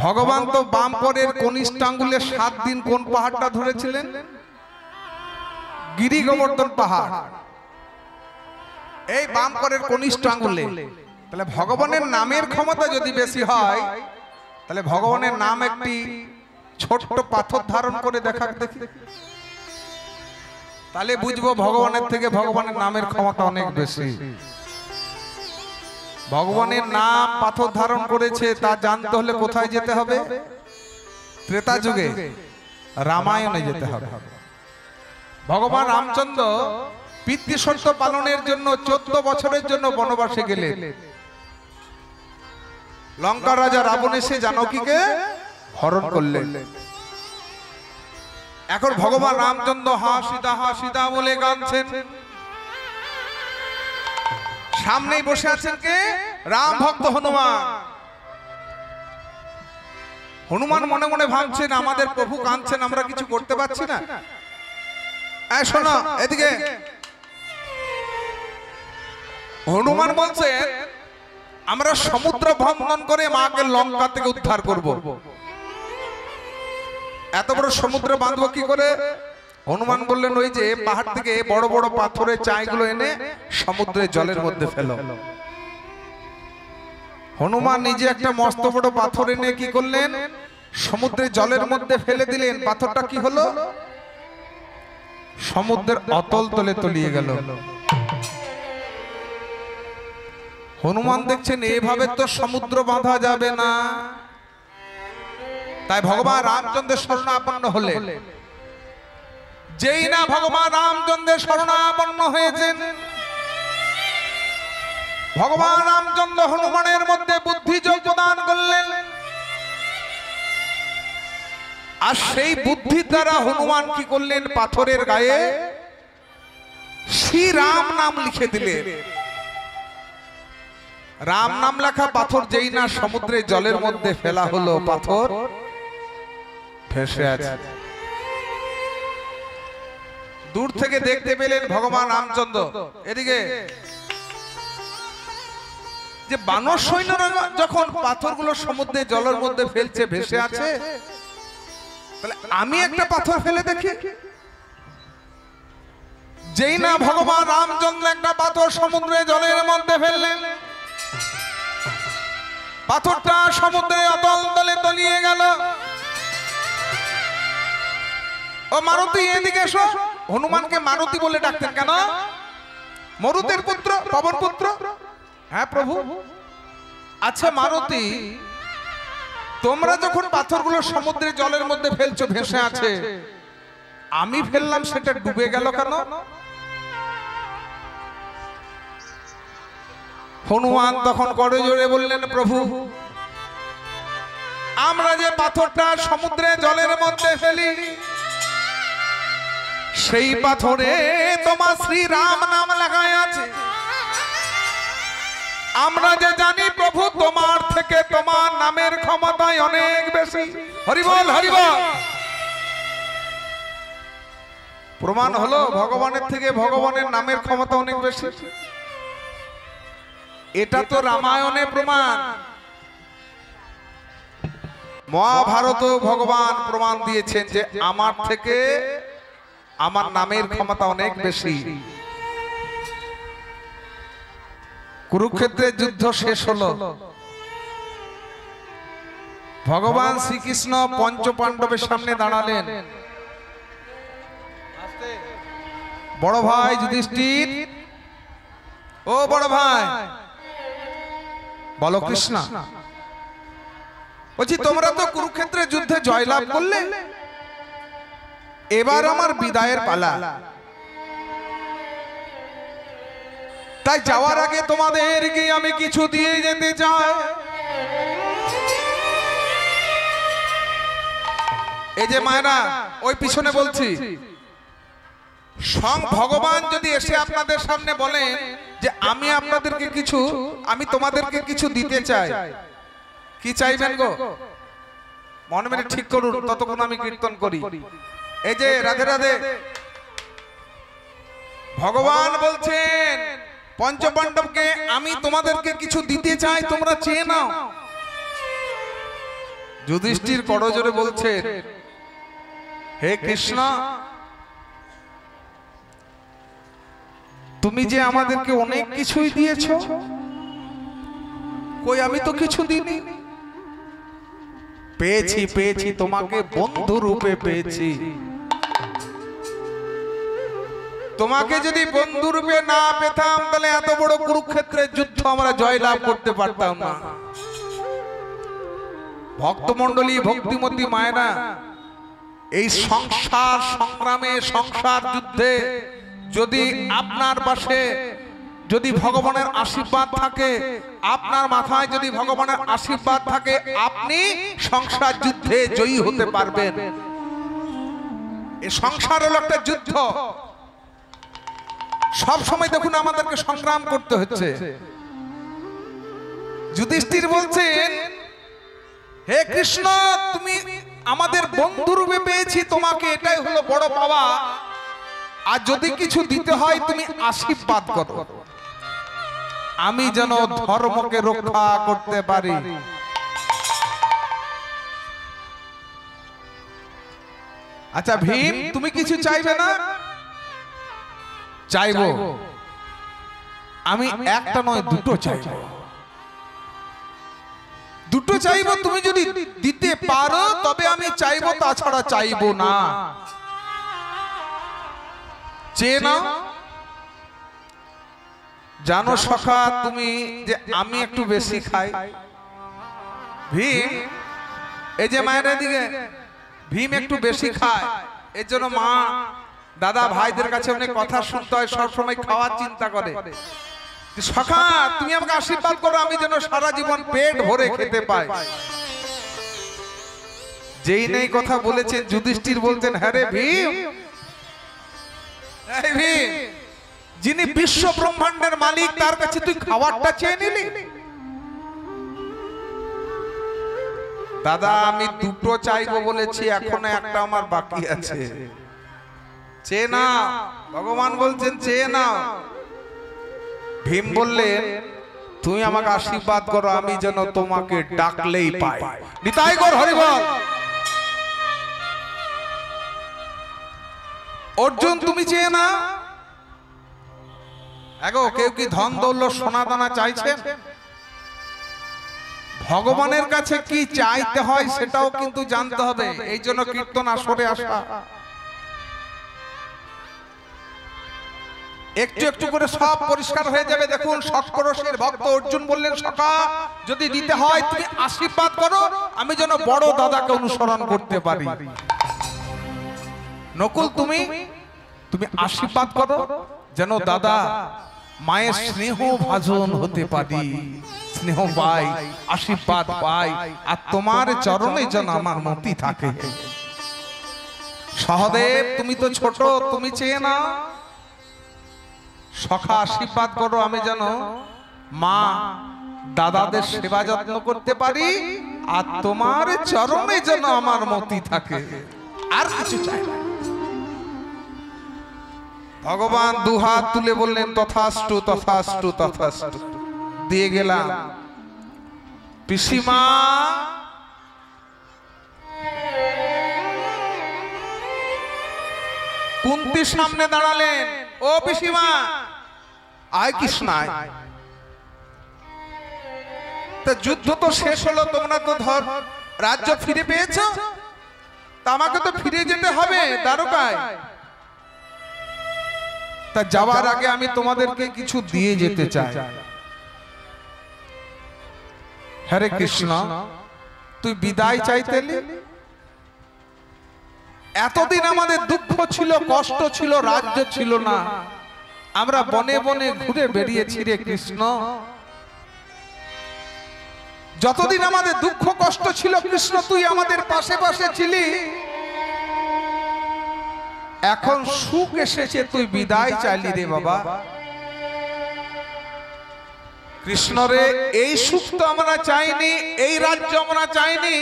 ভগবান তো বামপরের কনিষ্ঠ আঙ্গুলে 7 দিন কোন পাহাড়টা ধরেছিলেন, গিরি গোবর্ধন পাহাড়, এই বামপরের কনিষ্ঠ আঙ্গুলে। তাহলে ভগবানের নামের ক্ষমতা যদি বেশি হয়, তাহলে ভগবানের নাম একটি ছোট্ট পাথর ধারণ করে দেখা দেখি, তাহলে বুঝবো ভগবানের থেকে ভগবানের নামের ক্ষমতা অনেক বেশি। ভগবানের নাম পাথর ধারণ করেছে তা জানতে হলে কোথায় যেতে হবে, ত্রেতা যুগে রামায়ণে যেতে হবে। ভগবান রামচন্দ্র পিতৃসত্য পালনের জন্য 14 বছরের জন্য বনবাসে গেলেন। লঙ্কার রাজা রাবণ এসে জানকীকে হরণ করলেন। এখন ভগবান রামচন্দ্র হা সীতা বলে গানছেন, সামনেই বসে আছেন কে, রাম ভক্ত হনুমান। হনুমান মনে মনে ভাবছেন আমাদের প্রভু কাঁদছেন, আমরা কিছু করতে পারছি না। এই শোনো এদিকে। হনুমান বলছেন আমরা সমুদ্র ভ্রমণ করে মাকে লঙ্কা থেকে উদ্ধার করব। এত বড় সমুদ্র বাঁধবো কি করে? হনুমান বললেন ওই যে পাহাড় থেকে বড় বড় পাথরের চাইগুলো এনে সমুদ্রের জলের মধ্যে ফেলো। হনুমান নিজে একটা মস্ত বড় পাথর এনে কি করলেন, সমুদ্রের জলের মধ্যে ফেলে দিলেন। পাথরটা কি হলো, সমুদ্রের অতল তলে তলিয়ে গেল। হনুমান দেখছেন এভাবে তো সমুদ্র বাঁধা যাবে না, তাই ভগবান রামচন্দ্রের শরণাপন্ন হলেন। যেই না ভগবান রামচন্দ্রের শরণাপন্ন হয়েছেন, ভগবান রামচন্দ্র হনুমানের মধ্যে বুদ্ধি যোগ প্রদান করলেন। আর সেই বুদ্ধির দ্বারা হনুমান কি করলেন, পাথরের গায়ে শ্রী রাম নাম লিখে দিলেন। রাম নাম লেখা পাথর যেই না সমুদ্রের জলের মধ্যে ফেলা হলো, পাথর ভেসে আছে। দূর থেকে দেখতে পেলেন ভগবান রামচন্দ্র। এদিকে যে বানর সৈন্যরা যখন পাথরগুলো সমুদ্রের জলের মধ্যে ফেলছে, ভেসে আছে, তাহলে আমি একটা পাথর ফেলে দেখি। যেই না ভগবান রামচন্দ্র একটা পাথর সমুদ্রের জলের মধ্যে ফেললেন, পাথরটা সমুদ্রে অতল তলে তলিয়ে গেল। ও মারুতি এদিকে এসো। হনুমানকে মারুতি বলে ডাকতেন কেন? মরুতের পুত্র, পবন পুত্র। হ্যাঁ প্রভু। আচ্ছা মারুতি, তোমরা যখন পাথরগুলো সমুদ্রের জলের মধ্যে ফেলছো, ভেসে আছে, আমি ফেললাম সেটা ডুবে গেল কেন? হনুমান তখন করে জোরে বললেন, প্রভু আমরা যে পাথরটা সমুদ্রে জলের মধ্যে ফেলি, সেই পাথরে তোমার শ্রী রাম নাম লাগায় আছে। আমরা যে জানি প্রভু তোমার থেকে তোমার নামের ক্ষমতায় অনেক বেশি। হরিবল হরিবল। প্রমাণ হলো ভগবানের থেকে ভগবানের নামের ক্ষমতা অনেক বেশি। এটা তো রামায়ণে প্রমাণ, মহাভারত ভগবান প্রমাণ দিয়েছেন যে আমার থেকে আমার নামের ক্ষমতা অনেক বেশি। কুরুক্ষেত্রের যুদ্ধ শেষ হলো, ভগবান শ্রীকৃষ্ণ পঞ্চ পাণ্ডবের সামনে দাঁড়ালেন। বড় ভাই যুধিষ্ঠির, ও বড় ভাই, বলো কৃষ্ণ, বলছি তোমরা তো কুরুক্ষেত্রের যুদ্ধে জয়লাভ করলে, এবার আমার বিদায়ের পালা। তাই যাওয়ার আগে তোমাদেরকে আমি কিছু দিয়ে যেতে চাই। এই যে মায়েরা ওই পিছনে বলছি, স্বয়ং ভগবান যদি এসে আপনাদের সামনে বলেন যে আমি আপনাদেরকে কিছু, আমি তোমাদেরকে কিছু দিতে চাই, কি চাইবেন গো? মনে মনে ঠিক করুন, ততক্ষণ আমি কীর্তন করি। এই যে রাধে রাধে, ভগবান বলছেন পঞ্চপাণ্ডবকে আমি তোমাদেরকে কিছু দিতে চাই, তোমরা চেয়ে নাও। যুধিষ্ঠির করজোরে বলছেন, হে কৃষ্ণ, তুমি যে আমাদেরকে অনেক কিছুই দিয়েছো, কই আমি তো কিছু দিইনি। পেয়েছি পেয়েছি, তোমাকে বন্ধু রূপে পেয়েছি। তোমাকে যদি বন্ধু রূপে না পেতাম তাহলে এত বড় কুরুক্ষেত্রের যুদ্ধ আমরা জয়লাভ করতে পারতাম না। ভক্তমণ্ডলী, ভক্তিমতী মায়েরা, এই সংসার সংগ্রামে, সংসার যুদ্ধে যদি আপনার পাশে যদি ভগবানের আশীর্বাদ থাকে, আপনার মাথায় যদি ভগবানের আশীর্বাদ থাকে, আপনি সংসার যুদ্ধে জয়ী হতে পারবেন। এই সংসার হলো একটা যুদ্ধ, সব সময় দেখুন আমাদেরকে সংগ্রাম করতে হচ্ছে। যুধিষ্ঠির বলছেন, হে কৃষ্ণ, তুমি আমাদের বন্ধু রূপে পেয়েছি তোমাকে, এটাই হলো বড় পাওয়া। আর যদি কিছু দিতে হয় তুমি আশীর্বাদ করো, আমি যেন ধর্মকে রক্ষা করতে পারি। আচ্ছা ভীম, তুমি কিছু চাইবে না? চাইবো, আমি একটা নয় দুটো চাইবো। দুটো চাইবো, তুমি যদি দিতে পারো তবে আমি চাইবো, তাছাড়া চাইবো না। চেয়ে নাও। জানো সখা তুমি যে আমি একটু বেশি খাই। ভীম, এই যে মায়ের দিকে, ভীম একটু বেশি খায়, এর জন্য মা দাদা ভাইদের কাছে অনেক কথা শুনতে হয়, সবসময় খাওয়ার চিন্তা করে। সখা তুমি আমাকে আশীর্বাদ করো, আমি যেন সারা জীবন পেট ভরে খেতে পাই। যেই নেই কথা বলেছেন, যুধিষ্ঠির বলতেন, হ্যাঁ রে ভীম, যিনি বিশ্ব ব্রহ্মাণ্ডের মালিক, তার কাছে তুই খাবারটা চেয়ে নিলি? দাদা আমি দুটো চাইবো বলেছি, এখনো একটা আমার বাকি আছে, চেয়ে না। ভগবান বলছেন চেয়ে নাও। ভীম বললেন, তুমি আমাকে আশীর্বাদ করো, আমি যেন তোমাকে ডাকলেই পাই। নিতাই গৌর হরি বল। অর্জুন তুমি চেয়ে না। এগো কেউ কি ধন দৌলত সোনা দানা চাইছেন? ভগবানের কাছে কি চাইতে হয় সেটাও কিন্তু জানতে হবে, এই জন্য কীর্তন আসরে আসা। একটু একটু করে সব পরিষ্কার হয়ে যাবে। দেখুন শতকরসের ভক্ত অর্জুন বললেন, সখা যদি দিতে হয় তুমি আশীর্বাদ করো, আমি যেন বড় দাদাকে অনুসরণ করতে পারি। নকুল তুমি আশীর্বাদ করো, যেন দাদা মায়ের স্নেহ ভাজন হতে পারি, স্নেহ পাই, আশীর্বাদ পাই, আর তোমার চরণে যেন আমার মতি থাকে। সহদেব তুমি তো ছোট, তুমি চেয়ে না। সখা আশীর্বাদ করো, আমি যেন মা দাদাদের সেবা যত্ন করতে পারি, আর তোমার চরণে যেন আমার মতি থাকে। আর কিছু চাই না। ভগবান দুহাত তুলে বললেন, তথাস্তু তথাস্তু তথাস্তু। দিয়ে গেলাম। পিসিমা কুন্তির সামনে দাঁড়ালেন, ও পিসিমা আয় কৃষ্ণায়। তা যুদ্ধ তো শেষ হলো, তোমরা তো ধর রাজ্য ফিরে পেয়েছো, তা আমাকে তো ফিরে যেতে হবে দ্বারকায়। তা যাওয়ার আগে আমি তোমাদেরকে কিছু দিয়ে যেতে চাই। হরে কৃষ্ণ, তুই বিদায় চাইতে এলি? এতদিন আমাদের দুঃখ ছিল, কষ্ট ছিল, রাজ্য ছিল না, আমরা বনে বনে ঘুরে বেরিয়েছি রে কৃষ্ণ। যতদিন আমাদের দুঃখ কষ্ট ছিল কৃষ্ণ, তুই আমাদের পাশে পাশে ছিলি। এখন সুখ এসেছে, তুই বিদায় চাইলি রে বাবা। কৃষ্ণ রে, এই সুখ তো আমরা চাইনি, এই রাজ্য আমরা চাইনি,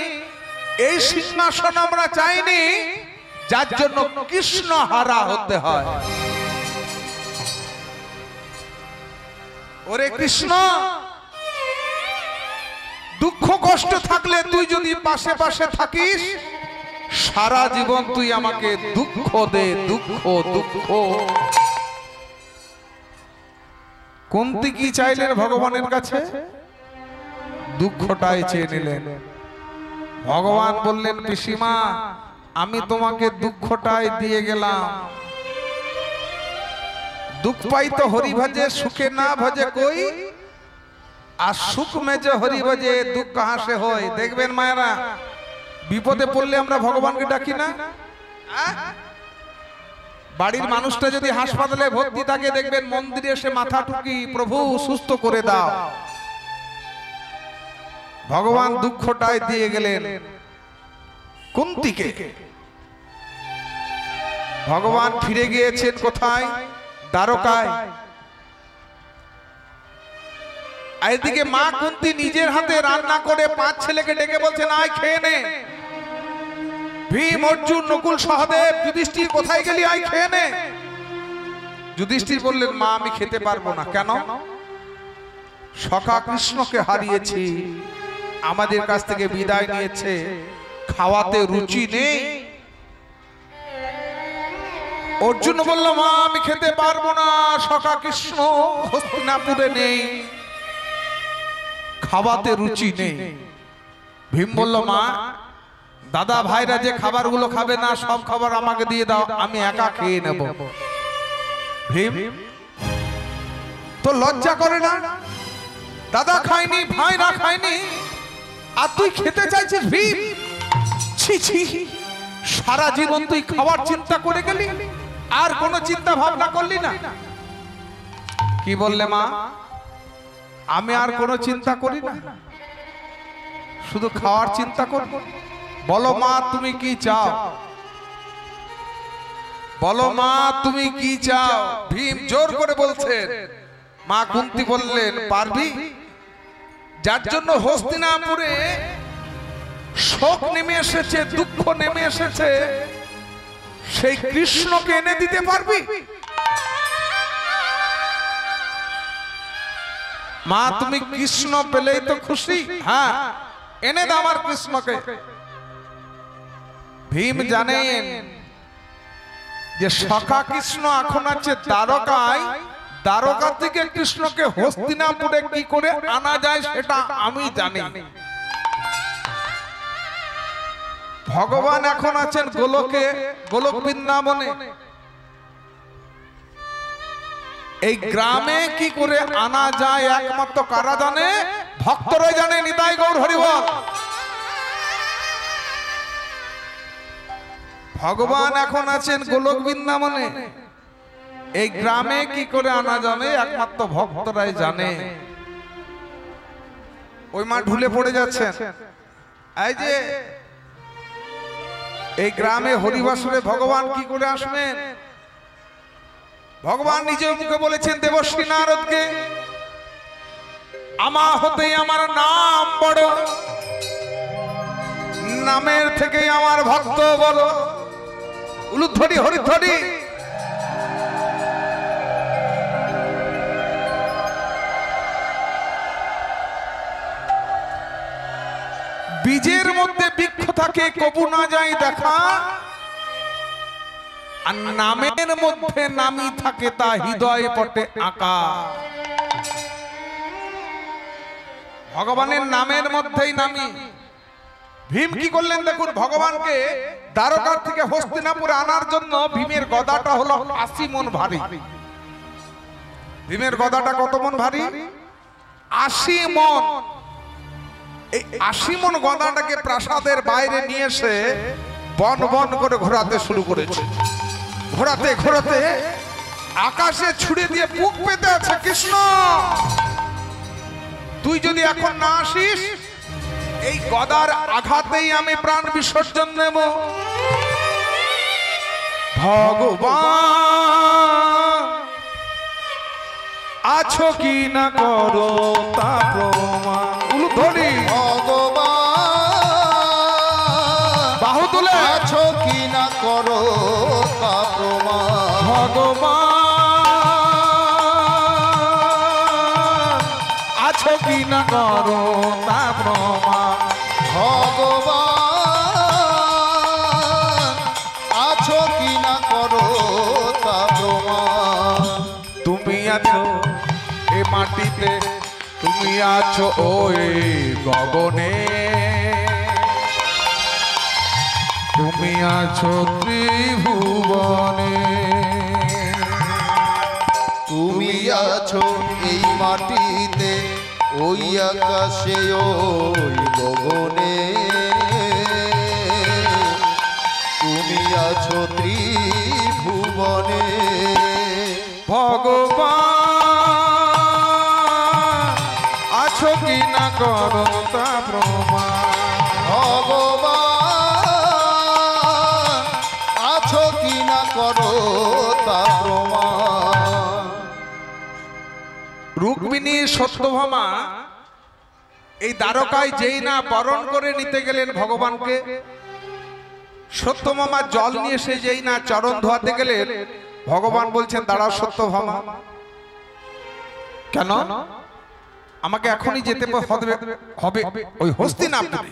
এই সিংহাসন আমরা চাইনি, যার জন্য কৃষ্ণ হারা হতে হয়। ওরে কৃষ্ণ, দুঃখ কষ্ট থাকলে তুই যদি পাশে পাশে থাকিস, সারা জীবন তুই আমাকে দুঃখ দে, দুঃখ দুঃখ। কুন্তি কি চাইলেন ভগবানের কাছে? দুঃখটাই চেয়ে নিলেন। ভগবান বললেন, পিসিমা আমি তোমাকে দুঃখটাই দিয়ে গেলাম। দুঃখ পাই তো হরি ভজে, সুখে না ভজে কই, আর সুখ মে যে হরি ভজে দুঃখ কাহা সে হয়। দেখবেন মায়েরা, বিপদে পড়লে আমরা ভগবানকে ডাকি না? বাড়ির মানুষটা যদি হাসপাতালে ভর্তি থাকে, দেখবেন মন্দিরে এসে মাথা টুকি, প্রভু সুস্থ করে দাও। ভগবান দুঃখটাই দিয়ে গেলেন কুন্তিকে। ভগবান ফিরে গিয়েছেন কোথায়? দ্বারকায়। এদিকে মা কুন্তি নিজের হাতে রান্না করে 5 ছেলেকে ডেকে বলছেন, আয় খেয়ে নে। ভীম, অর্জুন, নকুল, সহদেব, যুধিষ্ঠির কোথায় গেলি, আয় খেয়ে নে। যুধিষ্ঠির বললেন, মা আমি খেতে পারবো না। কেন? সখা কৃষ্ণকে হারিয়েছি, আমাদের কাছ থেকে বিদায় নিয়েছে, খাওয়াতে রুচি নেই। অর্জুন বলল, মা আমি খেতে পারবো না, সখা কৃষ্ণ হস্তিনাপুরে নেই, খাওয়াতে রুচি নেই। ভীম বলল, মা দাদা ভাইরা যে খাবারগুলো খাবে না, সব খাবার আমাকে দিয়ে দাও, আমি একা খেয়ে নেব। ভীম তো লজ্জা করে না? দাদা খায়নি, ভাইরা খায়নি, আর তুই খেতে চাইছিস? ভীম, ছি ছি, সারা জীবন তুই খাবার চিন্তা করে গেলি, আর কোনো চিন্তা ভাবনা করলি না? কি বললে মা? আমি আর কোনো চিন্তা করি না, শুধু খাওয়ার চিন্তা করব। বলো মা তুমি কি চাও, বলো মা তুমি কি চাও? ভীম জোর করে বলছেন। মা কুন্তি বললেন, পারবি? যার জন্য হস্তিনাপুরে শোক নেমে এসেছে, দুঃখ নেমে এসেছে, সেই কৃষ্ণকে এনে দিতে পারবি? মা তুমি কৃষ্ণ পেলেই তো খুশি, হ্যাঁ এনে দাও আমার কৃষ্ণকে। ভীম জানেন যে সখা কৃষ্ণ এখন আছে দ্বারকায়, দ্বারকা থেকে কৃষ্ণকে হস্তিনাপুরে কি করে আনা যায় সেটা আমি জানি। ভগবান এখন আছেন গোলকে, গোলক বৃন্দাবনে। এই গ্রামে কি করে আনা যায় একমাত্র কারা জানে? ভক্তরাই জানে। নিতাই গৌর হরি বল। ভগবান এখন আছেন গোলক বৃন্দাবনে, এই গ্রামে কি করে আনা যাবে একমাত্র ভক্তরাই জানে। ওই মা ঢুলে পড়ে যাচ্ছেন। এই যে এই গ্রামে হরিবাসরে ভগবান কি করে আসবেন? ভগবান নিজের মুখে বলেছেন দেবশ্রী নারদকে, আমা হতেই আমার নাম বড়, নামের থেকেই আমার ভক্ত বড়। উলুধ্বনি হরিধ্বনি। বীজের মধ্যে বৃক্ষ থাকে, কবু না যায় দেখা, আর নামের মধ্যে নামই থাকে তা হৃদয় পটে আঁকা। ভগবানের নামের মধ্যেই নামি। ভীম কি করলেন দেখুন, ভগবানকে দ্বারকার থেকে হস্তিনাপুরে আনার জন্য ভীমের গদাটা হলো 80 মণ ভারী। ভীমের গদাটা কত মণ ভারী? 80 মণ। এই 80 মণ গদাটাকে প্রাসাদের বাইরে নিয়ে এসে বন বন করে ঘোরাতে শুরু করেছে। ঘোরাতে ঘোরাতে আকাশে ছুড়ে দিয়ে বুক পেতে আছে, কৃষ্ণ তুই যদি এখন না আসিস এই গদার আঘাতেই আমি প্রাণ বিসর্জন নেব। ভগবান আছো কি না করো তা প্রমাণ। উলুধ্বনি ভগবান বাহু তুলে আছো কি না করো তা প্রমাণ। ভগবান আছো কি না করো তা প্রমাণ। ভগবান আছো কি না করো তা প্রমাণ। তুমি আছো এ মাটিতে, তুমি আছো ওই গগনে, তুমি আছো ত্রিভুবনে। তুমি আছো এই মাটিতে, ওই আকাশে ওই গগনে, তুমি আছো ত্রিভুবনে। ভগবান আছো কি না করো তা প্রমাণ। ভগবান আছো কি না করো তা প্রমাণ। রুক্মিণী সত্যভামা এই দ্বারকায় যেই না বরণ করে নিতে গেলেন ভগবানকে, সত্যভামা জল নিয়ে এসে যেই না চরণ ধোয়াতে গেলেন, ভগবান বলছেন দাঁড়াও সত্যভামা, কেন আমাকে এখনই যেতে হবে ওই হস্তিনাপুরে।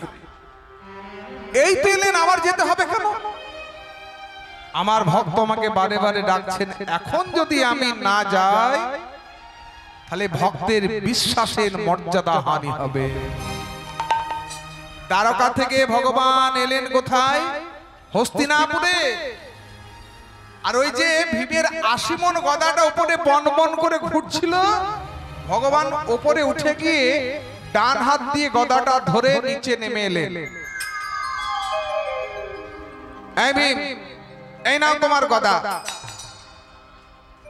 এই তো এলেন, আবার যেতে হবে কেন? আমার ভক্ত আমাকে বারে বারে ডাকছেন, এখন যদি আমি না যাই তাহলে ভক্তের বিশ্বাসের মর্যাদা হানি হবে। দ্বারকা থেকে ভগবান এলেন কোথায়? হস্তিনাপুরে। আর ওই যে ভীমের 80 মণ গদাটা উপরে বন বন করে ঘুরছিল, ভগবান উপরে উঠে গিয়ে ডান হাত দিয়ে গদাটা ধরে নিচে নেমে এলেন। এই ভীম, এই নাও তোমার গদা।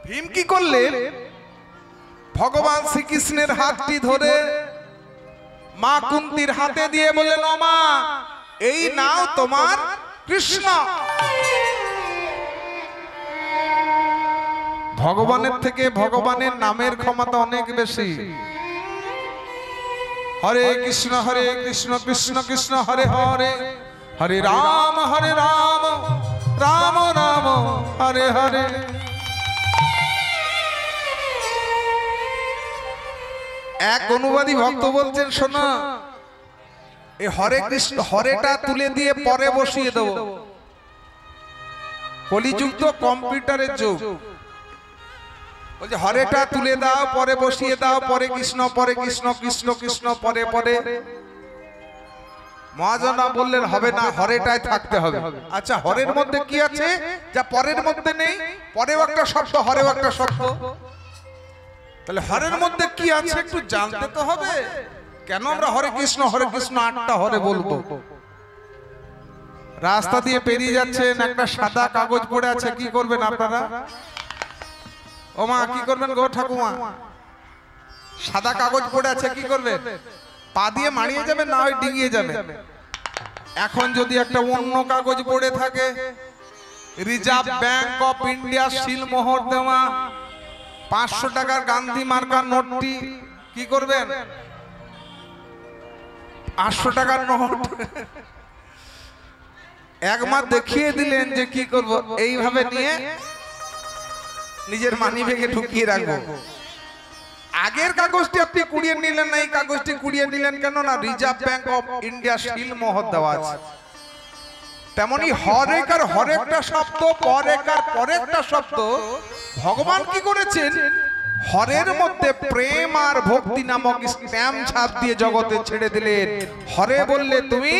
ভীম কি করলেন? ভগবান শ্রীকৃষ্ণের হাতটি ধরে মা কুন্তির হাতে দিয়ে বললেন, ও মা, এই নাও তোমার কৃষ্ণ। ভগবানের থেকে ভগবানের নামের ক্ষমতা অনেক বেশি। হরে কৃষ্ণ কৃষ্ণ কৃষ্ণ হরে হরে, হরে রাম রাম রাম হরে হরে। এক অনুবাদী ভক্ত বলছেন, শোনো, এই হরে কৃষ্ণ হরেটা তুলে দিয়ে পরে বসিয়ে দেব। কলিযুগ তো কম্পিউটারের যুগ। বলছে হরেটা তুলে দাও, পরে বসিয়ে দাও, পরে কৃষ্ণ কৃষ্ণ কৃষ্ণ পরে পরে। মহাজনা বললেন হবে না, হরেটাই থাকতে হবে। আচ্ছা, হরের মধ্যে কি আছে যা পরের মধ্যে নেই? পরেও একটা শব্দ, হরেও একটা শব্দ। তাহলে হরের মধ্যে কি আছে একটু জানতে তো হবে। কেন আমরা হরে কৃষ্ণ 8টা হরে বলবো? রাস্তা দিয়ে পেরিয়ে যাচ্ছেন, একটা সাদা কাগজ পড়ে আছে, কি করবেন আপনারা? ও মা, কি করবেন গো ঠাকুমা? সাদা কাগজ পড়ে আছে, কি করবেন? পা দিয়ে মারিয়ে যাবেন, না হয় ডিঙিয়ে যাবেন। এখন যদি একটা অন্য কাগজ পড়ে থাকে, রিজার্ভ ব্যাংক অফ ইন্ডিয়া শিলমোহর দেওয়া 500 টাকার গান্ধী মার্কার নোটটি, কি করবেন? 500 টাকার নোট একবার দেখিয়ে দিলেন যে কি করব, এইভাবে নিয়ে নিজের মানি ব্যাগে ঢুকিয়ে রাখবো। আগের কাগজটি আপনি কুড়িয়ে নিলেন না, এই কাগজটি কুড়িয়ে নিলেন কেন? না, রিজার্ভ ব্যাংক অফ ইন্ডিয়া শিলমোহর দেওয়া আছে। তেমনি হরেক আর হরেকটা শব্দ, পরেক আর পরেকটা শব্দ ভগবান কি করেছেন, হরের মধ্যে প্রেম আর ভক্তি নামক স্ট্যাম্প ছাপ দিয়ে জগতে ছেড়ে দিলেন। হরে বললে তুমি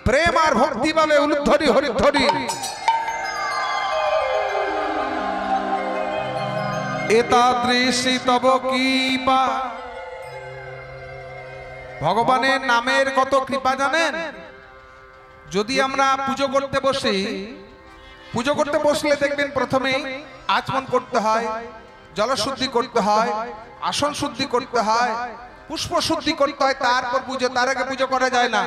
প্রেম আর ভক্তি পাবে, উলুধ্বরি হরিধ্বরি। এতাদৃশী তব কৃপা, ভগবানের নামের কত কৃপা জানেন। যদি আমরা পুজো করতে বসি, পুজো করতে বসলে দেখবেন প্রথমে আচমন করতে হয়, জলশুদ্ধি করতে হয়, আসন শুদ্ধি করতে হয়, পুষ্প শুদ্ধি করতে হয়, তারপর পুজো। তার আগে পুজো করা যায় না।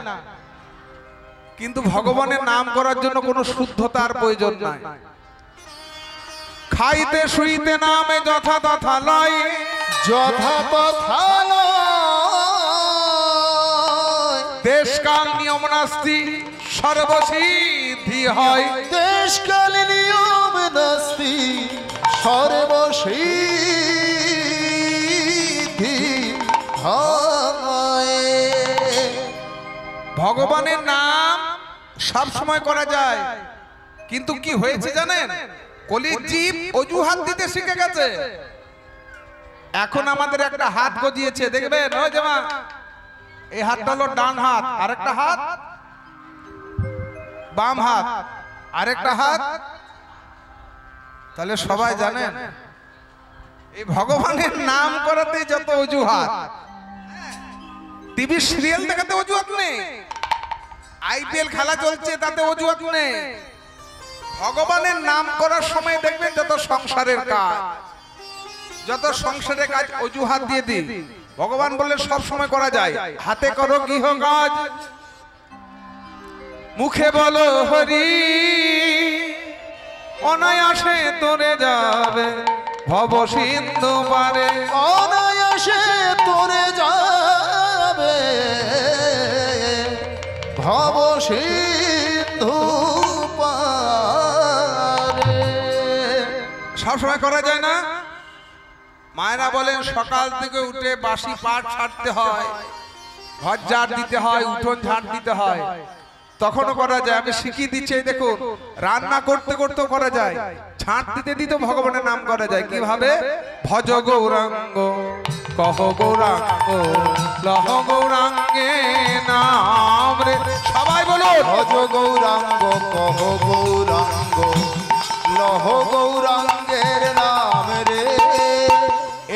কিন্তু ভগবানের নাম করার জন্য কোনো শুদ্ধতার প্রয়োজন নাই। খাইতে শুইতে নামে যথা তথা লয়, যথা তথা দেশকাল নিয়ম নাস্তি সর্বসিদ্ধি হয়। দেশকাল নিয়ম নাস্তি সর্বসিদ্ধি হয়। ভগবানের নাম সব সময় করা যায়, কিন্তু কি হয়েছে জানেন, কলির জীব অজুহাত দিতে শিখে গেছে। এখন আমাদের একটা হাত গজিয়েছে, দেখবেন ওই জামা, এই হাতটা হলো ডান হাত, আরেকটা হাত বাম হাত, আরেকটা হাত। তাহলে সবাই জানেন এই ভগবানের নাম করাতে যত অজুহাত। টিভি সিরিয়াল দেখাতে অজুহাত নেই, আইপিএল খেলা চলছে তাতে অজুহাত নেই। ভগবানের নাম করার সময় দেখবেন যত সংসারের কাজ, যত সংসারের কাজ অজুহাত দিয়ে দিন। ভগবান বললে সব সময় করা যায়। হাতে করো গৃহ কাজ, মুখে বলো হরি, অনায়াসে তোরে যাবে ভব সিন্ধু পারে। অনায়াসে তোরে যাবে ভব সিন্ধু পারে। সবসময় করা যায় না। মায়েরা বলেন সকাল থেকে উঠে বাসি পাট ছাড়তে হয়, ঘর ঝাড় দিতে হয়, উঠোন ঝাড় দিতে হয়, তখনও করা যায়। আমি শিখিয়ে দিচ্ছি, দেখুন, রান্না করতে করতেও করা যায়, ঝাঁট দিতে দিতে ভগবানের নাম করা যায়। কিভাবে? ভজ গৌরাঙ্গ কহ গৌরাঙ্গ লহ গৌরাঙ্গে নাম রে। সবাই বলুন, ভজ গৌরাঙ্গ কহ গৌরাঙ্গ লহ গৌরাঙ্গের নাম রে।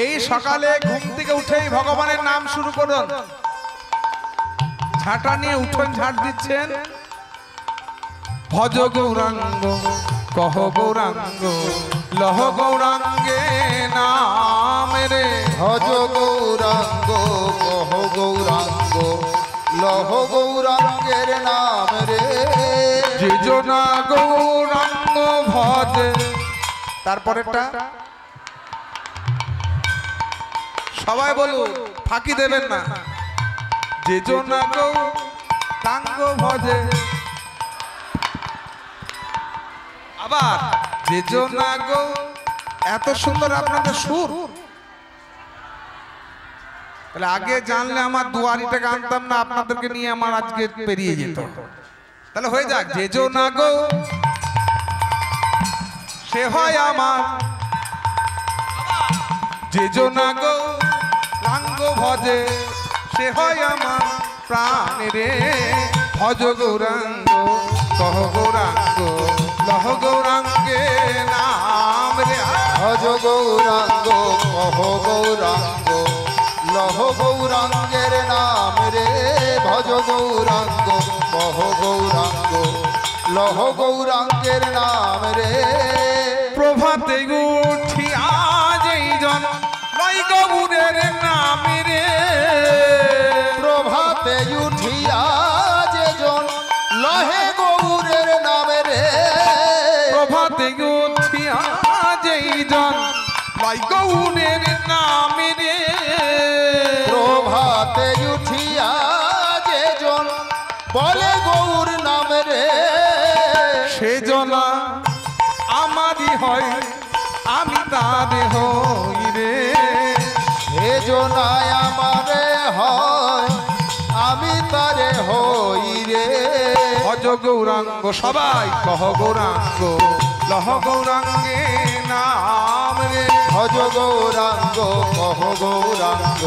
এই সকালে ঘুম থেকে উঠেই ভগবানের নাম শুরু করুন। ঝাঁটা নিয়ে উঠোন ঝাঁট দিচ্ছেন, ভজ গৌরাঙ্গ কহ গৌরাঙ্গ লহ গৌরাঙ্গে নাম রে। ভজ গৌরাঙ্গ কহ গৌরাঙ্গ লহ গৌরাঙ্গের নাম রে। যেজনা গৌরাঙ্গ ভজে। তারপরেরটা সবাই বলুন, ফাঁকি দেবেন না। যেজনা গৌরাঙ্গ ভজে, আবার যেজনা গো। এত সুন্দর আপনাদের সুর, তাহলে আগে জানলে আমার দুয়ারিটাকে আনতাম না, আপনাদেরকে নিয়ে আমার আজকে পেরিয়ে যেত। তাহলে হয়ে যাক, যেজনা গো সে হয় আমার, যেজনা গো রাঙ্গ ভজে সে হয় আমার প্রাণ রে। ভজ গৌরাঙ্গ কহ গৌরাঙ্গ লহ গৌরাঙ্গে নাম রে। ভজ গৌরাঙ্গ কহ গৌরাঙ্গ লহ গৌরাঙ্গের নাম রে। ভজ গৌরাঙ্গ কহ গৌরাঙ্গ লহ গৌরাঙ্গের নাম রে। প্রভাতে উঠি আজ এই জন লয় গৌরের নাম রে। প্রভাতে উঠিয়া যে জন লহে গৌরের নাম রে। প্রভাতে উঠি আজ এই জন লয় গৌরের নাম রে। প্রভাতে উঠিয়া যে জন বলে গৌর নাম রে। সে জনা আমারই হয়, আমি তারে হই রে। হে জনায় আমারে হয়, আমি তারে হই রে। ভজ গৌরাঙ্গ সবাই কহ গৌরাঙ্গ লহ গৌরাঙ্গে নাম রে ভজ গৌরাঙ্গ কহ গৌরাঙ্গ